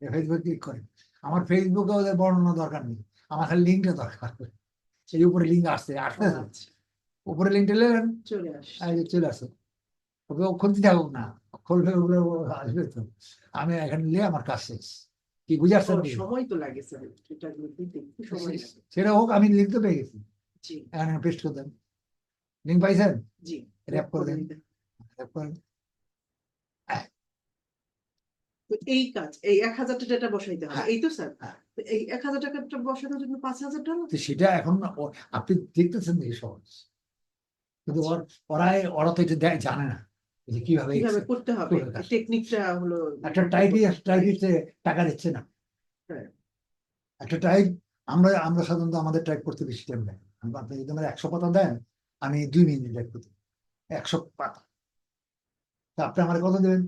ফেসবুকে ক্লিক করেন আমার ফেসবুকে ওদের বর্ণনা দরকার নেই আমার খালি লিঙ্কটা দরকার সেই উপরে লিঙ্ক আসছে ও আসতেছে আচ্ছা, উপরে লিঙ্কটা নেবেন চলে আসছে। এই যে চলে আসে ওকে ও খুলতে থাকুক না খুলবে ওগুলো ও আসবে তো আমি এখানে নিয়ে আমার কাজ শেষ কি বুঝে ও, আসছেন সময় তো লাগে স্যার এটা দিতে একটু সময় লাগে। সেটা হোক আমি লিঙ্ক তো পেয়ে গেছি জি এখানে পেস্ট করে দেন লিঙ্ক পাইছেন জি র্যাপ করে দেন দিতে। র্যাপ করেন তো এই কাজ এই 1000টা ডেটা বসাইতে হবে হ্যাঁ, এই তো স্যার হ্যাঁ। তো এই 1000 টাকাটা বসানোর জন্য 5000 টাকা তো সেটা এখন আপনি দেখতেছেন যে সহজ কিন্তু ওরা তো এটা জানে না যে কিভাবে কিভাবে করতে হবে করে কাজ। টেকনিকটা হলো একটা টাইপিস্টে টাকা দিচ্ছে না হ্যাঁ। একটা আমরা সাধারণত আমাদের টাইপ করতে বেশি টাইম লাগে আপনি যদি আমার 100 পাতা দেন আমি 2 মিনিট টাইপ করতে 100 পাতা তা আপনি আমার কত দেবেন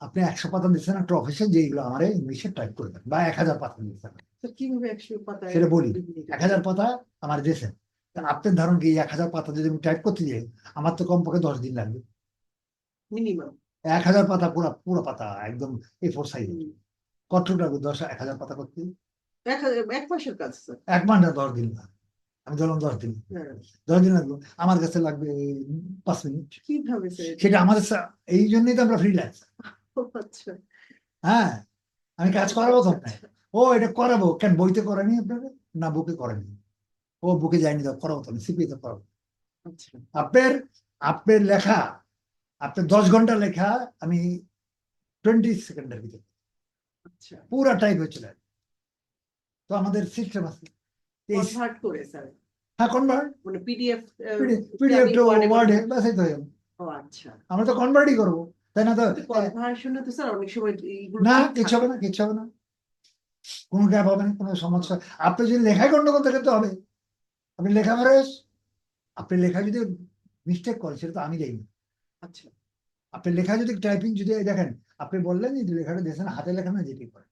আপনি 100 পাতা দিচ্ছেন একটা অফিসে যেগুলো আমার ইংলিশে টাইপ করে দেন বা 1000 পাতা দিচ্ছেন তো কিভাবে 100 পাতায় সেটা বলি 1000 পাতা আমার দিয়েছেন তা আপনার ধারণ কি 1000 পাতা যদি আমি টাইপ করতে যাই আমার তো কমপক্ষে 10 দিন লাগবে মিনিমাম 1000 পাতা পুরো পুরো পাতা একদম A4 সাইজ কতটুকু লাগবে 1000 পাতা করতে এক মাসের কাজ স্যার 1 মাস 10 দিন লাগবে আমি ধরলাম 10 দিন হ্যাঁ 10 দিন লাগবে আমার কাছে লাগবে 5 মিনিট কিভাবে স্যার সেটা আমাদের এই জন্যই তো আমরা ফ্রিল্যান্স আচ্ছা হ্যাঁ আমি কাজ করাবো তো আপনার ও এটা করাবো কেন বইতে করেনি আপনাকে না বুকে করেনি ও বুকে যায়নি তো করাবো তো আমি সিপিতে করাবো আচ্ছা আপনার আপনার লেখা আপনার 10 ঘন্টা লেখা আমি 20 সেকেন্ডের ভিতরে আচ্ছা পুরা টাইপ হয়ে চলে আসবে। তো আমাদের সিস্টেম আছে কনভার্ট করে স্যার হ্যাঁ কনভার্ট মানে পিডিএফ পিডিএফ টু ওয়ার্ডে বাস এই তো ও আচ্ছা আমরা তো কনভার্টই করবো তাই না তো কনভার্সনে তো স্যার অনেক সময় এইগুলো না ঠিক কিচ্ছু থাকে হবে না কিচ্ছু হবে না কোনো গ্যাপ হবে না কোনো সমস্যা আপনি যদি লেখায় গন্ডগোল থাকে তো হবে আপনি লেখা ফেরেস আপনি লেখা যদি মিস্টেক করেন সেটা তো আমি যাই না আচ্ছা আপনি লেখা যদি টাইপিং যদি দেখেন আপনি বললেন যে লেখাটা দিয়েছেন হাতে লেখা না যেটি করে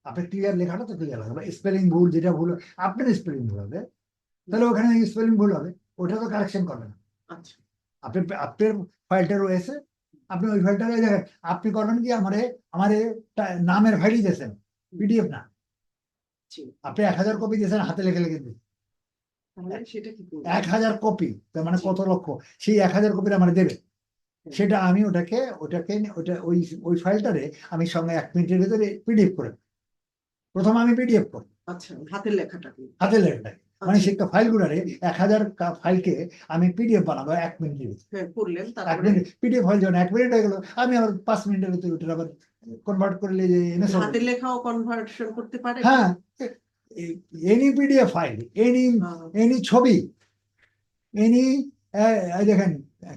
আপনি ক্লিয়ার লেখাটা তো ক্লিয়ার হবে স্পেলিং ভুল যেটা ভুল আপনার স্পেলিং ভুল হবে তাহলে ওখানে স্পেলিং ভুল হবে ওটা তো কারেকশন করবে না আচ্ছা আপনি আপনার ফাইলটা রয়েছে আপনি ওই ফাইলটা দেখেন আপনি করবেন কি আমারে নামের ফাইলই দিয়েছেন পিডিএফ না জি আপনি 1000 কপি দিয়েছেন হাতে লেখে লেখে দিন তাহলে সেটা কি করব 1000 কপি তার মানে জি। কত লক্ষ সেই 1000 কপির আমার দেবে হ্যাঁ। সেটা আমি ওটাকে ওটা ওই ফাইলটারে আমি সঙ্গে 1 মিনিটের ভিতরে পিডিএফ করে প্রথম আমি পিডিএফ করি আচ্ছা হাতের লেখাটা কি হাতে লেখাটাকে মানে আচ্ছা। সেই ফাইলগুলারে 1000 ফাইলকে আমি পিডিএফ বানাবো 1 মিনিটের ভিতরে হ্যাঁ করলেন 1 তারপরে মিনিট পিডিএফ ফাইল যখন 1 মিনিট হয়ে গেল আমি আবার 5 মিনিটের ভিতরে ওটা আবার কনভার্ট করলে যে এমএস হাতের লেখাও কনভার্সন করতে পারে হ্যাঁ এনি পিডিএফ ফাইল এনি ছবি এনি দেখেন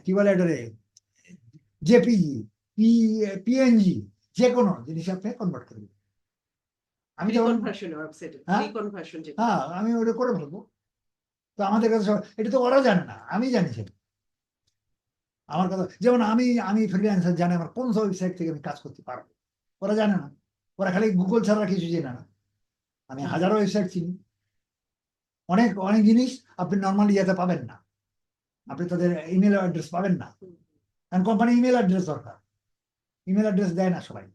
কি বলে এটারে জেপিজি পিএনজি যে কোনো জিনিস আপনি কনভার্ট করবেন আমি যখন কনভার্সন ওয়েবসাইটে হ্যাঁ? কনভার্সন যেটা হ্যাঁ আমি ওটা করে ফেলবো তো আমাদের কাছে এটা তো ওরা জানে না আমি জানি সেটা আমার কথা যেমন আমি ফ্রিল্যান্সার জানি আমার কোন ওয়েবসাইট থেকে আমি কাজ করতে পারবো ওরা জানে না ওরা খালি গুগল ছাড়া কিছু জানে না আমি হাজারো ওয়েবসাইট চিনি অনেক অনেক জিনিস আপনি নর্মালি ইয়েতে পাবেন না আপনি তাদের ইমেল অ্যাড্রেস পাবেন না কারণ কোম্পানি ইমেল অ্যাড্রেস দরকার ইমেল অ্যাড্রেস দেয় না সবাই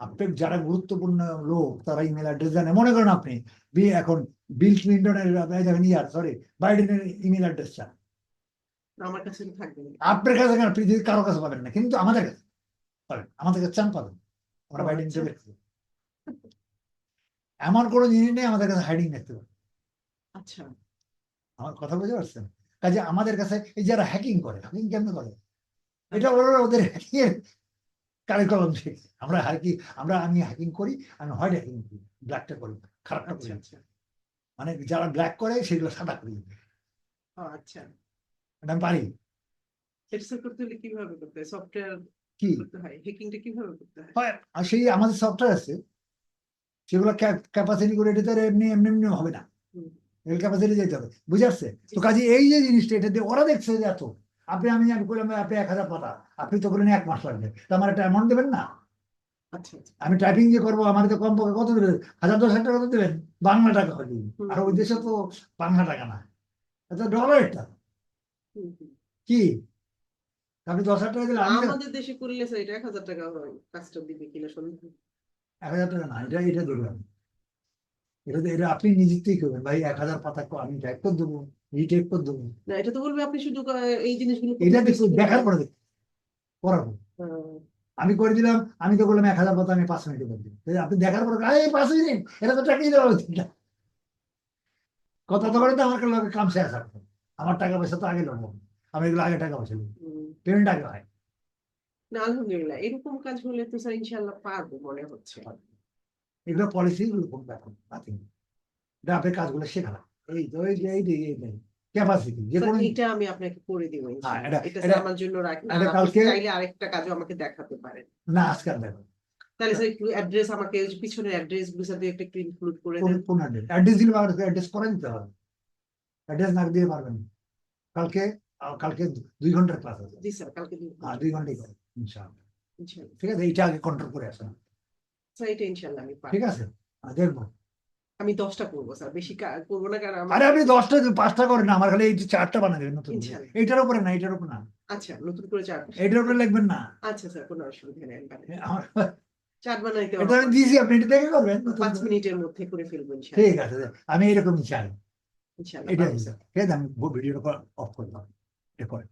আপনার যারা গুরুত্বপূর্ণ লোক তারা ইমেল অ্যাড্রেস জানে মনে করেন আপনি এখন বিল ক্লিন্টনের দেখেন সরি বাইডেনের ইমেল অ্যাড্রেস চান আমার কাছে থাকবে না। আপনার কাছে কেন পৃথিবীর কারো কাছে পাবেন না কিন্তু আমাদের কাছে পাবেন আমাদের কাছে চান পাবেন আমরা ও, বাইডেন আচ্ছা। এমন কোনো জিনিস নেই আমাদের কাছে হাইডিং দেখতে পাবেন আচ্ছা আমার কথা বুঝতে পারছেন? কাজে আমাদের কাছে এই যারা হ্যাকিং করে, হ্যাকিং কেমনে করে, এটা ওরা ওদের হ্যাকিং এর কারিকুলাম শিখছে। আমি হ্যাকিং করি, আমি হোয়াইট হ্যাকিং করি, ব্ল্যাকটা করি, খারাপটা করি। আচ্ছা আচ্ছা মানে যারা ব্ল্যাক করে সেগুলো সাদা করি, ও আচ্ছা। এটা আমি পারি। সেটা করতে হলে কিভাবে করতে হয়? সফটওয়্যার কি করতে হয়? হ্যাকিংটা কিভাবে করতে হয়? হয়, আর সেই আমাদের সফটওয়্যার আছে, সেগুলো ক্যাপাসিটি করে এটা তো আর এমনি এমনি এমনি হবে না, হুম, এর ক্যাপাসিটি যেতে হবে, বুঝে আসছে? তো কাজে এই যে জিনিসটা, এটা দিয়ে ওরা দেখছে যে এত, আমি করলাম আপনি 1000 পাতা, আপনি তো বললেন 1 মাস লাগবে, তো আমার একটা অ্যামাউন্ট দেবেন না? আচ্ছা আচ্ছা আমি টাইপিং যে করবো, আমার তো কমপক্ষে কত দেবেন, 1000-10,000 টাকা তো দেবেন, বাংলা টাকা হলে। হুম, আর ওই দেশে তো বাংলা টাকা না, এটা ডলারটা। হুম, হুম। কি আপনি 10,000 টাকা দিলে আমি আমাদের দেশে করলে স্যার এটা 1,000 টাকা হয়, কাস্টম দিবে কিনা সন্দেহ। 1,000 টাকা না, এটা দেবেন, এটা আপনি নিজের থেকেই করবেন ভাই, 1,000 পাতা আমি টাইপ করে দেবো, রিটাইপ করে দেবো, না এটা তো বলবে আপনি শুধু এই জিনিসগুলো এটা বেশি করে দেখার করেন। পরে দেখবো, করাবো। আহ, আমি করে দিলাম, আমি তো বললাম 1,000 পাতা আমি 5 মিনিটে করে দিলাম, তাহলে আপনি দেখার পরে 5 মিনিট, এটা তো টাকাই দেওয়া উচিত না। কথা তো করে তো আমার লোকের কাম শেষ হবে, আমার টাকা পয়সা তো আগে নেবো, আমি এগুলো আগে টাকা পয়সা নেবো, হুম। পেমেন্ট আগে হয়। না আলহামদুলিল্লাহ এরকম কাজ হলে তো স্যার ইনশাল্লাহ পারবো মনে হচ্ছে। এগুলো পলিসি কোনো ব্যাপার নাথিং, এটা আপনার কাজগুলো শেখা, এই তো এই ক্যাপাসিটি যে স্যার কোনো। এটা আমি আপনাকে করে দিব হ্যাঁ, ইনশাল্লাহ, এটা এটা এটা স্যার আমার জন্য রাখেন, আর এটা আপনি কালকে, চাইলে আরেকটা কাজও আমাকে দেখাতে পারেন। না আজকে আর দেখো, তাহলে স্যার একটু অ্যাড্রেস আমাকে ওই যে পিছনের অ্যাড্রেস গুলো সাথে একটু ইনক্লুড করে দেন। কোন অ্যাড্রেস দিলে অ্যাড্রেস করে দিতে হবে, অ্যাড্রেস না দিয়ে পারবেন না। কালকে কালকে 2 ঘন্টার ক্লাস আছে, জি স্যার কালকে হ্যাঁ 2 ঘন্টাই করে ইনশাআল্লাহ। ইনশাল্লাহ। ঠিক আছে, এইটা আগে কন্ট্রোল করে আসেন, স্যার এটা ইনশাল্লাহ আমি ঠিক পারবো। আছে? দেখবো। আমি 10টা করবো স্যার, বেশি করবো না কারণ আমার আরে আপনি 10টা 5টা করেন না, আমার খালি এই 4টা বানিয়ে দেবেন নতুন করে। ইনশাল্লাহ। এইটার উপরে না, এইটার উপর না, আচ্ছা নতুন করে 4 এইটার উপরে লিখবেন না। আচ্ছা স্যার কোনো অসুবিধা নেই, আমি বানিয়ে দেব। আমার 4 বানাইতে এটা আমার আমি দিয়েছি, আপনি এটা দেখে করবেন নতুন 5 করে। মিনিটের মধ্যে করে ফেলবো ঠিক ইনশাল্লাহ। আছে, আমি এরকমই চাই, ইনশাল্লাহ এটাই। পারবো স্যার। ঠিক আছে, আমি ভিডিওটা অফ করলাম, এরপরে